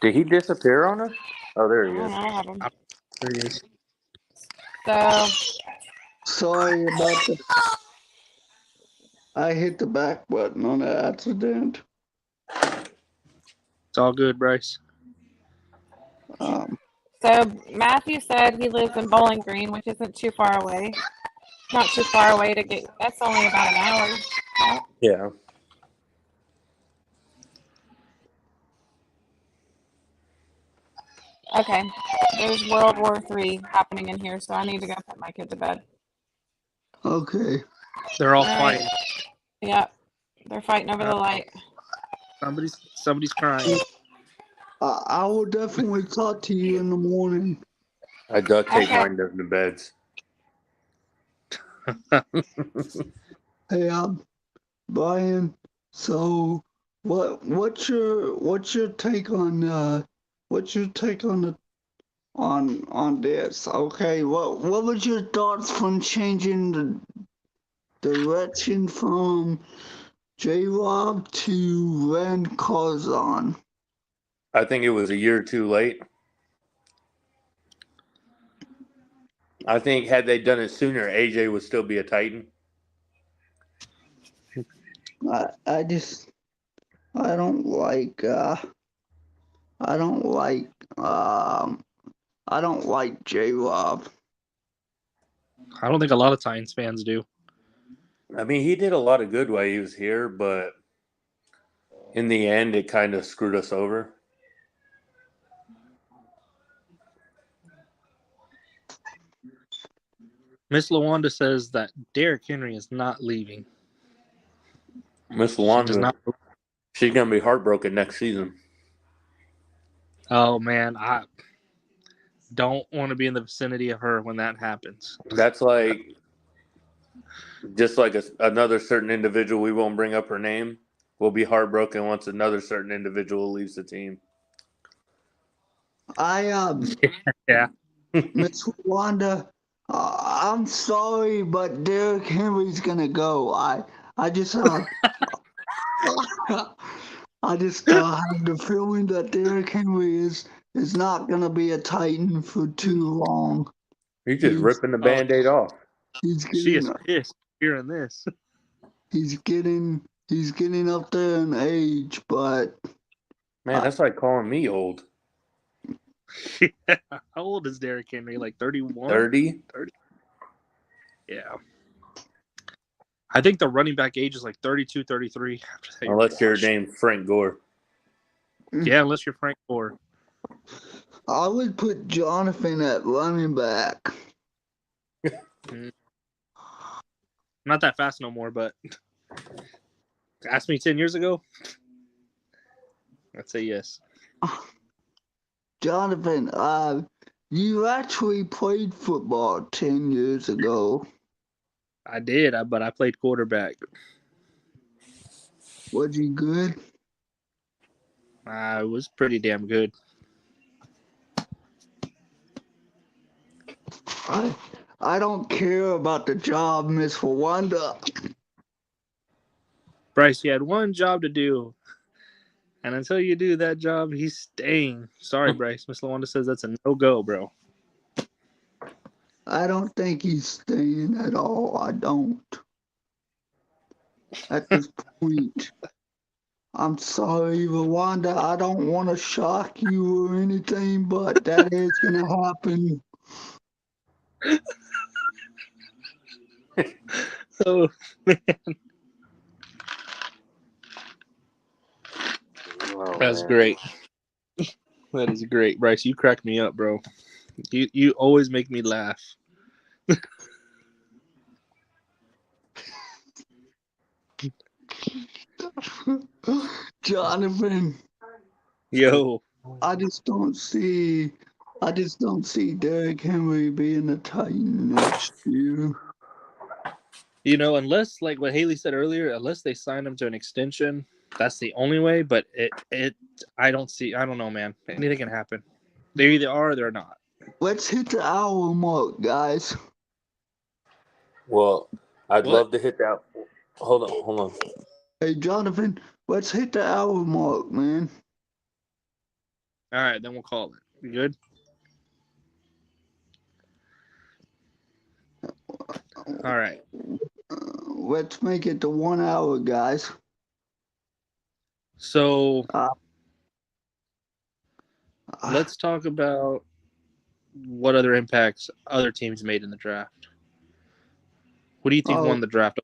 Did he disappear on us? Oh, there I he don't is. know what happened. There he is. So, Sorry about that. I hit the back button on accident. It's all good, Bryce. Um, so Matthew said he lives in Bowling Green, which isn't too far away. Not too far away to get. That's only about an hour. Right? Yeah. Okay. There's World War III happening in here, so I need to go put my kid to bed. okay. They're all All right. fighting. Yep. They're fighting over the light. Somebody's crying. I will definitely talk to you in the morning. I duct tape Okay. mine to the beds. Hey, Brian. So, what's your take on on this? Okay, what was your thoughts from changing the direction from J-Rob to Ren Carzon? I think it was a year too late. I think had they done it sooner, AJ would still be a Titan. I don't like J-Rob. I don't think a lot of Titans fans do. I mean, he did a lot of good while he was here, but in the end, it kind of screwed us over. Miss Lawanda says that Derrick Henry is not leaving. Miss She does Wanda, not. she's gonna be heartbroken next season. Oh man, I don't want to be in the vicinity of her when that happens. That's like just like another certain individual. We won't bring up her name. Will be heartbroken once another certain individual leaves the team. Yeah. Miss Wanda, I'm sorry, but Derrick Henry's gonna go. I just I just have the feeling that Derrick Henry is not gonna be a Titan for too long. He's just ripping the Band-Aid off. He's She is getting pissed hearing this. he's getting up there in age, but Man, that's like calling me old. Yeah. How old is Derrick Henry? Like 31? 30? 30. Yeah. I think the running back age is like 32, 33. Unless you're named Frank Gore. Yeah, unless you're Frank Gore. I would put Jonathan at running back. Not that fast no more, but ask me 10 years ago, I'd say yes. Jonathan, you actually played football 10 years ago. I did, but I played quarterback. Was you good? I was pretty damn good. I don't care about the job, Miss Wanda. Bryce, you had one job to do. And until you do that job, he's staying. Sorry, Bryce. Miss LaWanda says that's a no-go, bro. I don't think he's staying at all. I don't. At this point. I'm sorry, Rwanda. I don't want to shock you or anything, but that is going to happen. Oh, man. Oh, That's man. great. That is great. Bryce, you crack me up, bro. You always make me laugh. Jonathan. Yo. I just don't see Derrick Henry being a Titan next year. You know, unless, like what Haley said earlier, unless they sign him to an extension, that's the only way. But I don't know, man. Anything can happen. They either are or they're not. Let's hit the hour mark, guys. Well, I'd love to hit that. Hold on. Hey, Jonathan, let's hit the hour mark, man. All right, then we'll call it. You good? All right. Let's make it to 1 hour, guys. So let's talk about what other impacts other teams made in the draft. What do you think won the draft?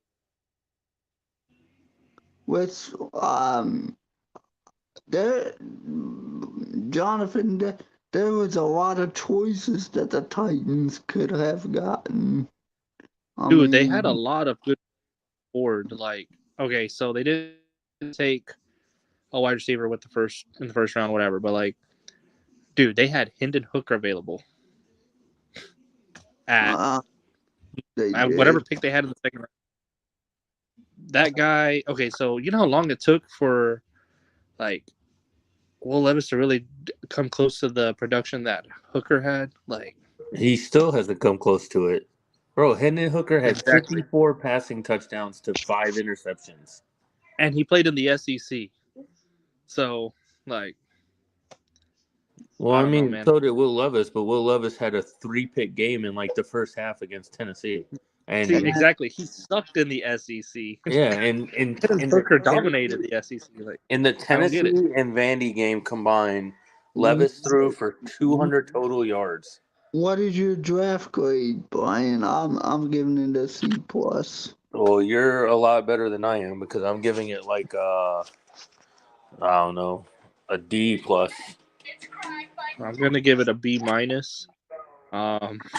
Jonathan, there was a lot of choices that the Titans could have gotten. Dude, they had a lot of good board. Like, okay, so they didn't take a wide receiver in the first round, whatever. But like, dude, they had Hendon Hooker available at whatever pick they had in the second round. That guy. Okay, so you know how long it took for like Will Levis to really come close to the production that Hooker had? Like, he still hasn't come close to it. Bro, Hendon Hooker had 54 passing touchdowns to 5 interceptions. And he played in the SEC. So, like... Well, I mean, so did Will Levis, but Will Levis had a 3-pick game in, like, the first half against Tennessee. And exactly. He sucked in the SEC. Yeah, and Hooker dominated the SEC. Like, in the Tennessee and Vandy game combined, Levis threw for 200 total yards. What is your draft grade, Brian? I'm giving it a C+. Well, you're a lot better than I am because I'm giving it like I don't know, a D+. I'm gonna give it a B-.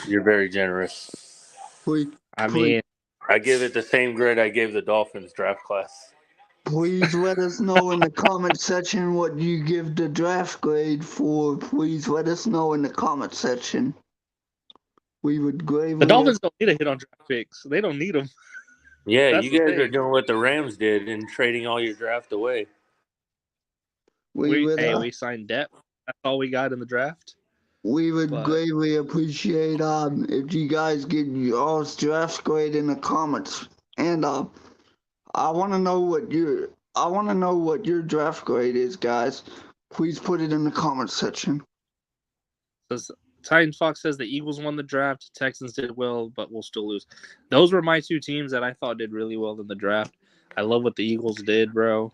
You're very generous. Please, I please, mean, I give it the same grade I gave the Dolphins draft class. please let us know in the comment section what you give the draft grade for. Please let us know in the comment section. We would the gravely. Dolphins don't need a hit on draft picks. They don't need them. Yeah, That's you the guys are thing. doing what the Rams did and trading all your draft away. We would. We signed depth. That's all we got in the draft. We would But- greatly appreciate if you guys get your draft grade in the comments. And I want to know what your draft grade is, guys. Please put it in the comments section. Says Titan Fox says the Eagles won the draft. Texans did well, but we'll still lose. Those were my two teams that I thought did really well in the draft. I love what the Eagles did, bro.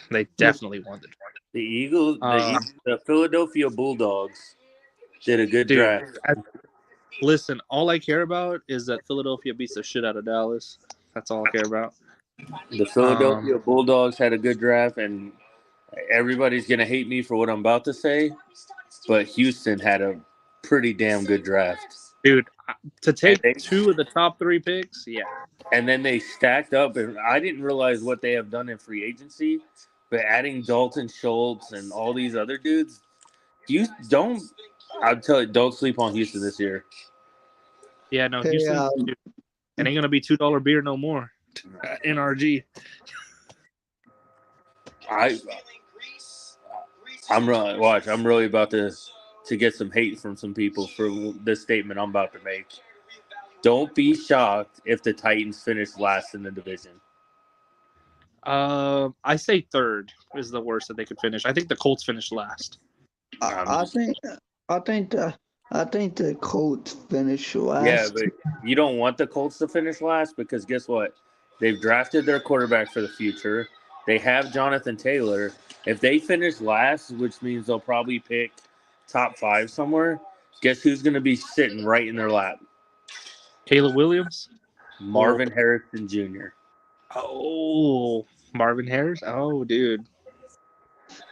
They definitely won the draft. The Eagles, the Philadelphia Bulldogs did a good Dude, draft. Listen, all I care about is that Philadelphia beats the shit out of Dallas. That's all I care about. The Philadelphia Bulldogs had a good draft, and everybody's going to hate me for what I'm about to say, but Houston had a pretty damn good draft. Dude, to take two of the top three picks, yeah. And then they stacked up, and I didn't realize what they have done in free agency, but adding Dalton Schultz and all these other dudes, I'll tell you, don't sleep on Houston this year. Yeah, no, Houston, dude, it ain't going to be $2 beer no more. NRG. I'm really about to get some hate from some people for this statement I'm about to make. Don't be shocked if the Titans finish last in the division. I say third is the worst that they could finish. I think the Colts finished last. I think the Colts finish last. Yeah, but you don't want the Colts to finish last because guess what? They've drafted their quarterback for the future. They have Jonathan Taylor. If they finish last, which means they'll probably pick top 5 somewhere, guess who's going to be sitting right in their lap? Caleb Williams? Marvin Harrison Jr. Oh, Marvin Harris? Oh, dude.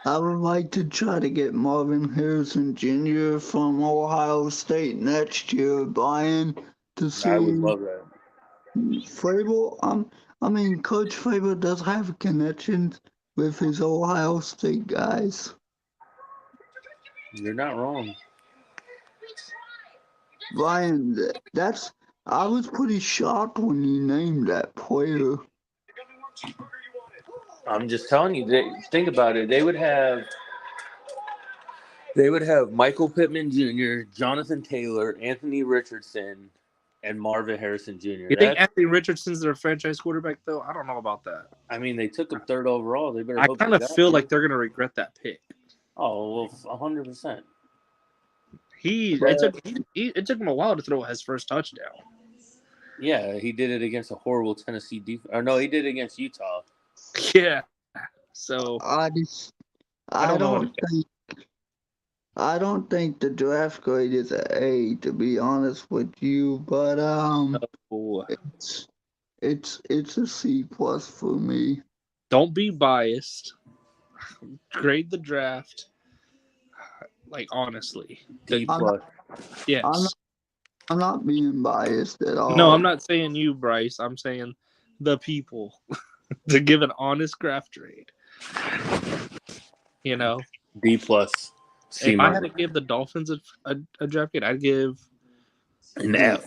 I would like to try to get Marvin Harrison Jr. from Ohio State next year, Brian, to see. I would love that. Vrabel, Coach Vrabel does have connections with his Ohio State guys. You're not wrong. Brian, I was pretty shocked when you named that player. I'm just telling you. Think about it. They would have Michael Pittman Jr., Jonathan Taylor, Anthony Richardson, and Marvin Harrison Jr. You think Anthony Richardson's their franchise quarterback, though? I don't know about that. I mean, they took him 3rd overall. They better. I kind of feel like they're going to regret that pick. Oh, well, 100%. It took him a while to throw his first touchdown. Yeah, he did it against a horrible Tennessee defense. Or no, he did it against Utah. Yeah. So I don't think the draft grade is an A, to be honest with you, but it's a C+ for me. Don't be biased. Grade the draft. Like, honestly. D+. Yes. I'm not being biased at all. No, I'm not saying you, Bryce. I'm saying the people to give an honest draft grade. You know? D+. C-. If I had to give the Dolphins a draft grade, I'd give an F.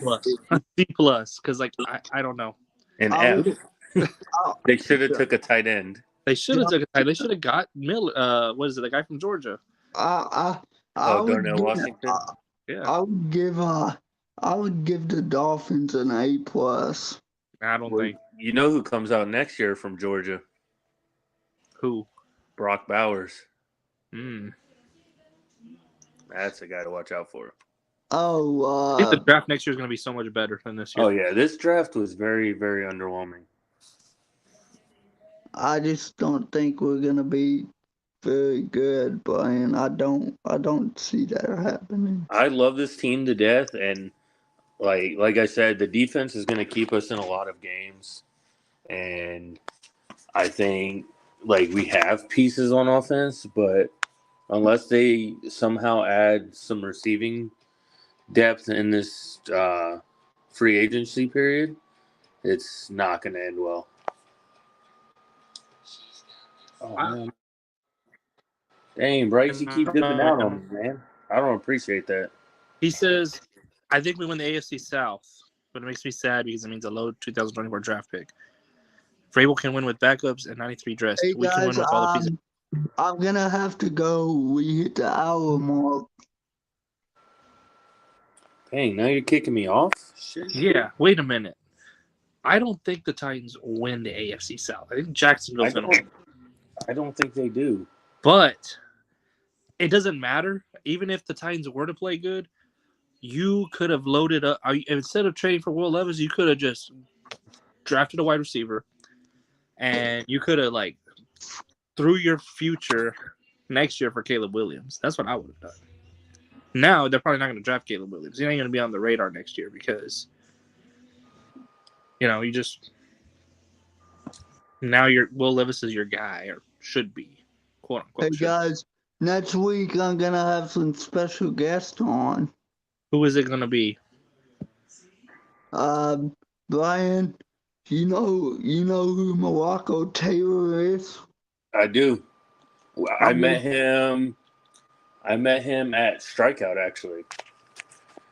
C+. Because, like, I don't know. An F. They should have took a tight end. They should have took a tight. They should have got Miller. What is it? The guy from Georgia. Darnell Washington. Yeah. I would give the Dolphins an A+. I don't think. You know who comes out next year from Georgia? Who? Brock Bowers. Mm. That's a guy to watch out for. Oh, I think the draft next year is going to be so much better than this year. Oh yeah, this draft was very, very underwhelming. I just don't think we're gonna be very good, Brian. I don't see that happening. I love this team to death, and like I said, the defense is going to keep us in a lot of games, and I think we have pieces on offense, but unless they somehow add some receiving depth in this free agency period, it's not going to end well. Oh, man. Dang, Bryce, you keep dipping out on me, man. I don't appreciate that. He says, I think we win the AFC South, but it makes me sad because it means a low 2024 draft pick. Vrabel can win with backups and 93 dressed. Hey We can win guys, with all the pieces. I'm gonna have to go. We hit the hour mark. Dang, now you're kicking me off? Shit. Yeah, wait a minute. I don't think the Titans win the AFC South. I think Jacksonville's going to win. I don't think they do. But it doesn't matter. Even if the Titans were to play good, you could have loaded up. Instead of trading for Will Levis, you could have just drafted a wide receiver, and you could have, like, threw your future next year for Caleb Williams. That's what I would have done. Now, they're probably not going to draft Caleb Williams. He ain't going to be on the radar next year because, you just now Will Levis is your guy, or should be, quote unquote. Hey guys, next week I'm gonna have some special guests on. Who is it going to be? Brian, you know who Morocco Taylor is? I do. I met him at Strikeout, actually.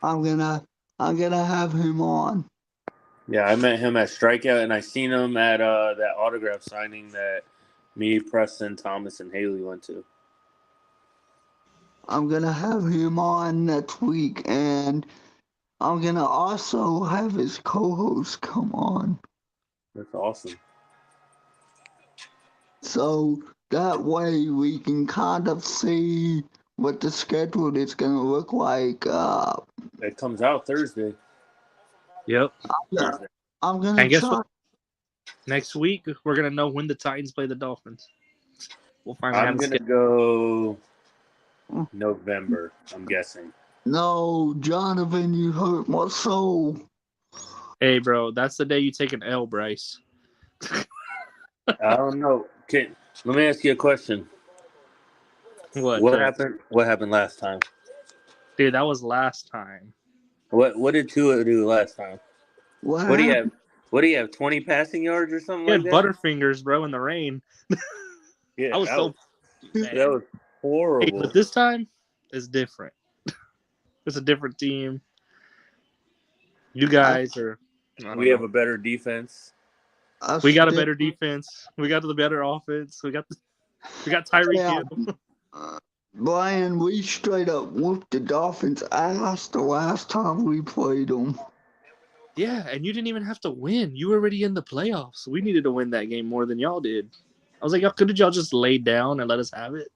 I'm gonna have him on. Yeah, I met him at Strikeout, and I seen him at that autograph signing that me, Preston, Thomas, and Haley went to. I'm gonna have him on next week, and I'm gonna also have his co-host come on. That's awesome. So that way we can kind of see what the schedule is gonna look like. It comes out Thursday. Yep. Thursday. I'm gonna And guess try. what? Next week, we're going to know when the Titans play the Dolphins. We'll finally I'm going to go November, I'm guessing. No, Jonathan, you hurt my soul. Hey, bro, that's the day you take an L, Bryce. I don't know. Let me ask you a question. What happened? What happened last time? Dude, that was last time. What did Tua do last time? What do you have? What do you have? 20 passing yards or something He like had that? Butterfingers, bro, in the rain. Yeah, I was so mad. That was horrible. Hey, but this time is different. It's a different team. You guys are. We have a better defense. We got a better defense. We got the better offense. We got Tyreek Hill. Brian, we straight up whooped the Dolphins' ass the last time we played them. Yeah, and you didn't even have to win. You were already in the playoffs. We needed to win that game more than y'all did. I was like, couldn't y'all just lay down and let us have it?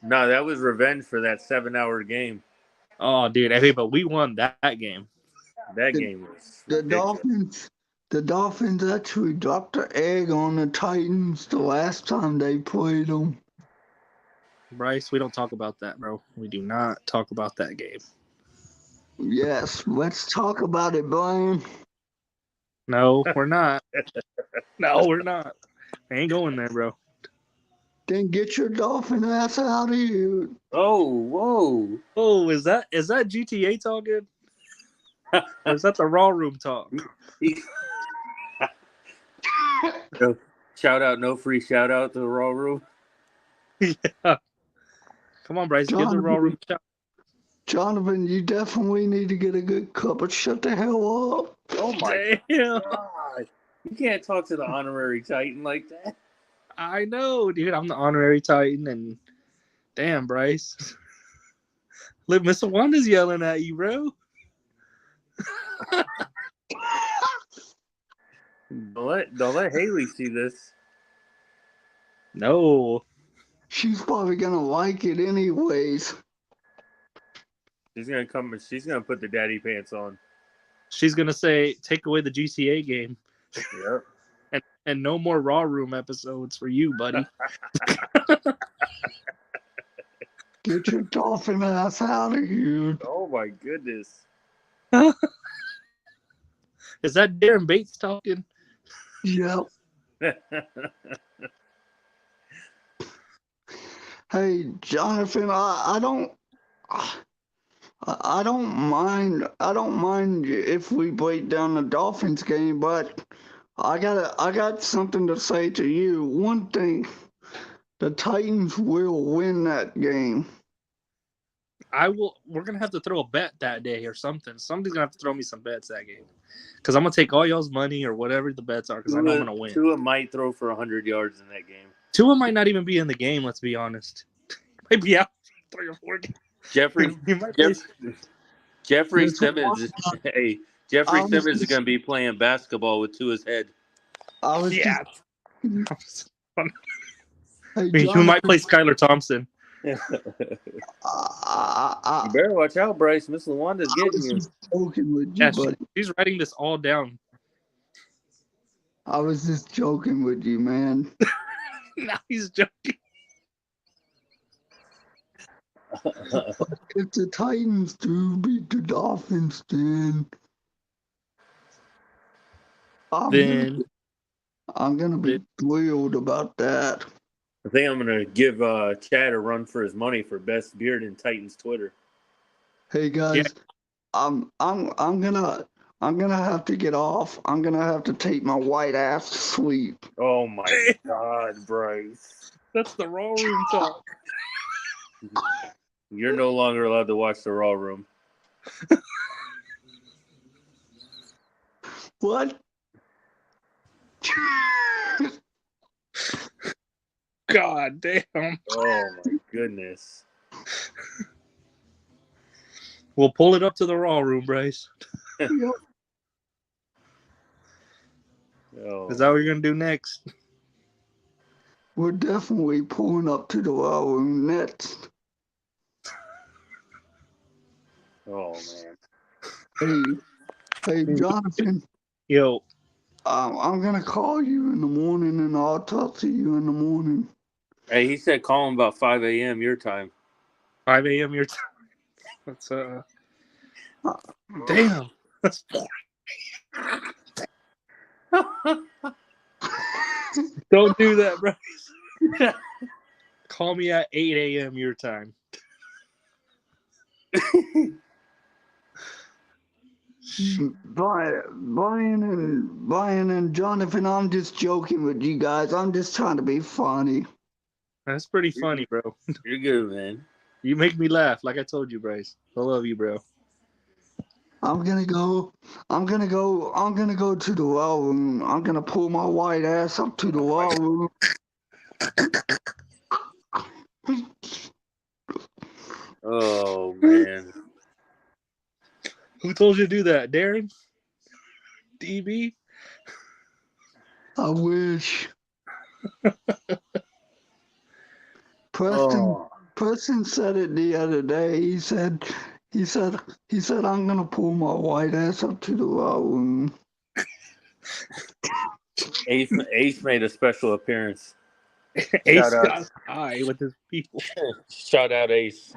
No, that was revenge for that 7-hour game. Oh, dude. Hey, but we won that game. That game was ridiculous. The Dolphins actually dropped an egg on the Titans the last time they played them. Bryce, we don't talk about that, bro. We do not talk about that game. Yes, let's talk about it, Brian. No, we're not. No, we're not. I ain't going there, bro. Then get your Dolphin ass out of here. Oh, whoa. Oh, is that GTA talking? Or is that the Raw Room talk? Shout out, no free shout out to the Raw Room. Yeah. Come on, Bryce, give the Raw Room shout. Jonathan, you definitely need to get a good cup of shut the hell up. Oh my God. You can't talk to the honorary Titan like that. I know, dude. I'm the honorary Titan, and damn, Bryce. Look, Mr. Wanda's yelling at you, bro. Don't let Haley see this. No. She's probably gonna like it anyways. She's gonna come. She's gonna put the daddy pants on. She's gonna say, "Take away the GTA game." Yep. And no more Raw Room episodes for you, buddy. Get your Dolphin ass out of here. Oh my goodness. Is that Darren Bates talking? Yep. Hey, Jonathan, I I don't mind. I don't mind if we break down the Dolphins game, but I got something to say to you. One thing, the Titans will win that game. We're gonna have to throw a bet that day or something. Somebody's gonna have to throw me some bets that game, because I'm gonna take all y'all's money or whatever the bets are, because I know I'm gonna win. Tua might throw for 100 yards in that game. Tua might not even be in the game. Let's be honest. Might be out 3 or 4 games. Jeffrey Simmons. Hey, Jeffrey Simmons is going to be playing basketball with Tua's head. Yeah. Hey, You might play Skylar Thompson. You better watch out, Bryce. Miss Lawanda's getting you. Joking with you, buddy. She's writing this all down. I was just joking with you, man. Now he's joking. If the Titans do beat the Dolphins, then I'm gonna be thrilled about that. I think I'm gonna give Chad a run for his money for best beard in Titans Twitter. Hey guys, I'm gonna have to get off. I'm gonna have to take my white ass to sleep. Oh my God, Bryce! That's the Raw Room talk. You're no longer allowed to watch the Raw Room. What? God damn. Oh my goodness. We'll pull it up to the Raw Room, Bryce. Oh. Is that what you're gonna do next? We're definitely pulling up to the Raw Room next. Oh man. Hey, Jonathan. Yo. I'm gonna call you in the morning, and I'll talk to you in the morning. Hey, he said call him about 5 a.m. your time. 5 a.m. your time. That's damn. That's Don't do that, Bryce. Call me at 8 a.m. your time. Brian and Jonathan, I'm just joking with you guys. I'm just trying to be funny. That's pretty funny, bro. You're good, man. You make me laugh, like I told you, Bryce. I love you, bro. I'm gonna go to the Raw Room. I'm gonna pull my white ass up to the Raw Room. Oh man. Who told you to do that, Darren? DB? I wish. Preston said it the other day. He said I'm gonna pull my white ass up to the Raw Room. Ace made a special appearance. Ace got high with his people. Shout out Ace.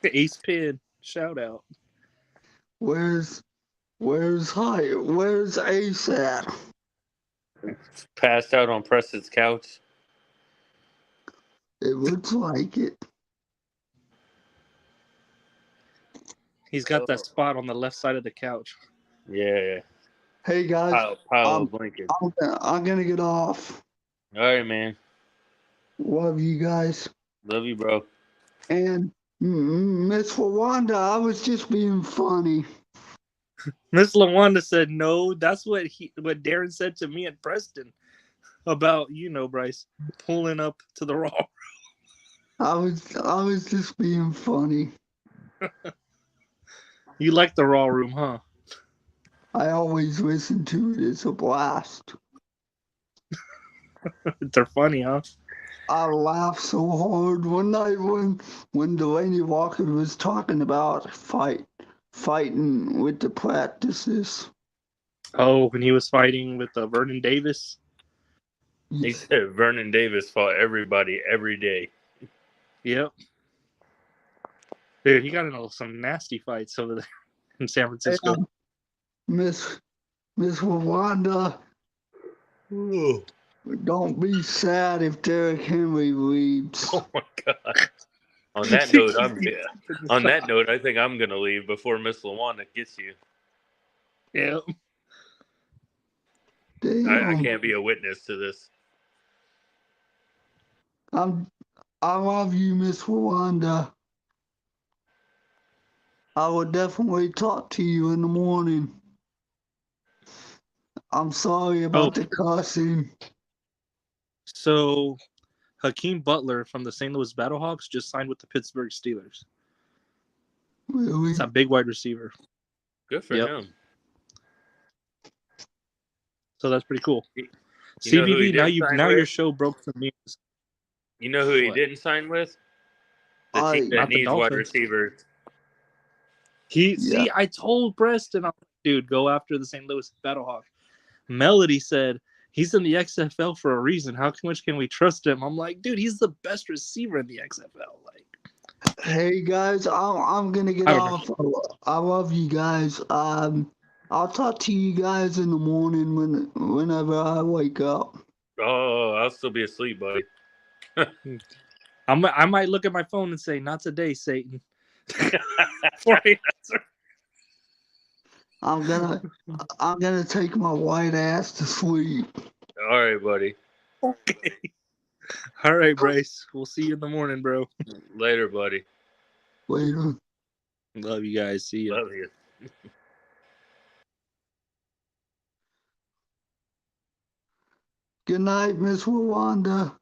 Ace Pin. Shout out. Where's Ace at? Passed out on Preston's couch. It looks like it. He's got that spot on the left side of the couch. Yeah. Hey guys, pile of blankets. I'm gonna get off. All right, man. Love you guys. Love you, bro. And Miss Wanda, I was just being funny. Miss LaWanda said no. That's what Darren said to me at Preston about, Bryce, pulling up to the Raw. I was just being funny. You like the Raw Room, huh? I always listen to it. It's a blast. They're funny, huh? I laughed so hard one night when Delaney Walker was talking about fighting with the practices. Oh, when he was fighting with Vernon Davis? He said Vernon Davis fought everybody every day. Yep. Dude, he got into some nasty fights over there in San Francisco. Miss Wanda, don't be sad if Derrick Henry leaves. Oh my God. On that note, on that note, I think I'm gonna leave before Miss Lawanda gets you. Yeah. I Damn. can't be a witness to this. I love you, Miss Rwanda. I will definitely talk to you in the morning. I'm sorry about the cussing. So Hakeem Butler from the St. Louis Battlehawks just signed with the Pittsburgh Steelers. Really? It's a big wide receiver. Good for him. So that's pretty cool. You know who he CBB, didn't now sign your with? show broke some news. You know who he What? didn't sign with? The team that Not the needs wide Dolphins. receivers. See, I told Preston, dude, go after the St. Louis Battlehawks. Melody said he's in the XFL for a reason. How much can we trust him? I'm like, dude, he's the best receiver in the XFL. Like, hey guys, I'm gonna get off. I love you guys. I'll talk to you guys in the morning whenever I wake up. Oh, I'll still be asleep, buddy. I might look at my phone and say, "Not today, Satan." Before I answer. I'm gonna take my white ass to sleep. All right, buddy. Okay. All right, Bryce. We'll see you in the morning, bro. Later, buddy. Later. Love you guys. See ya. Love you. Good night, Miss Rwanda.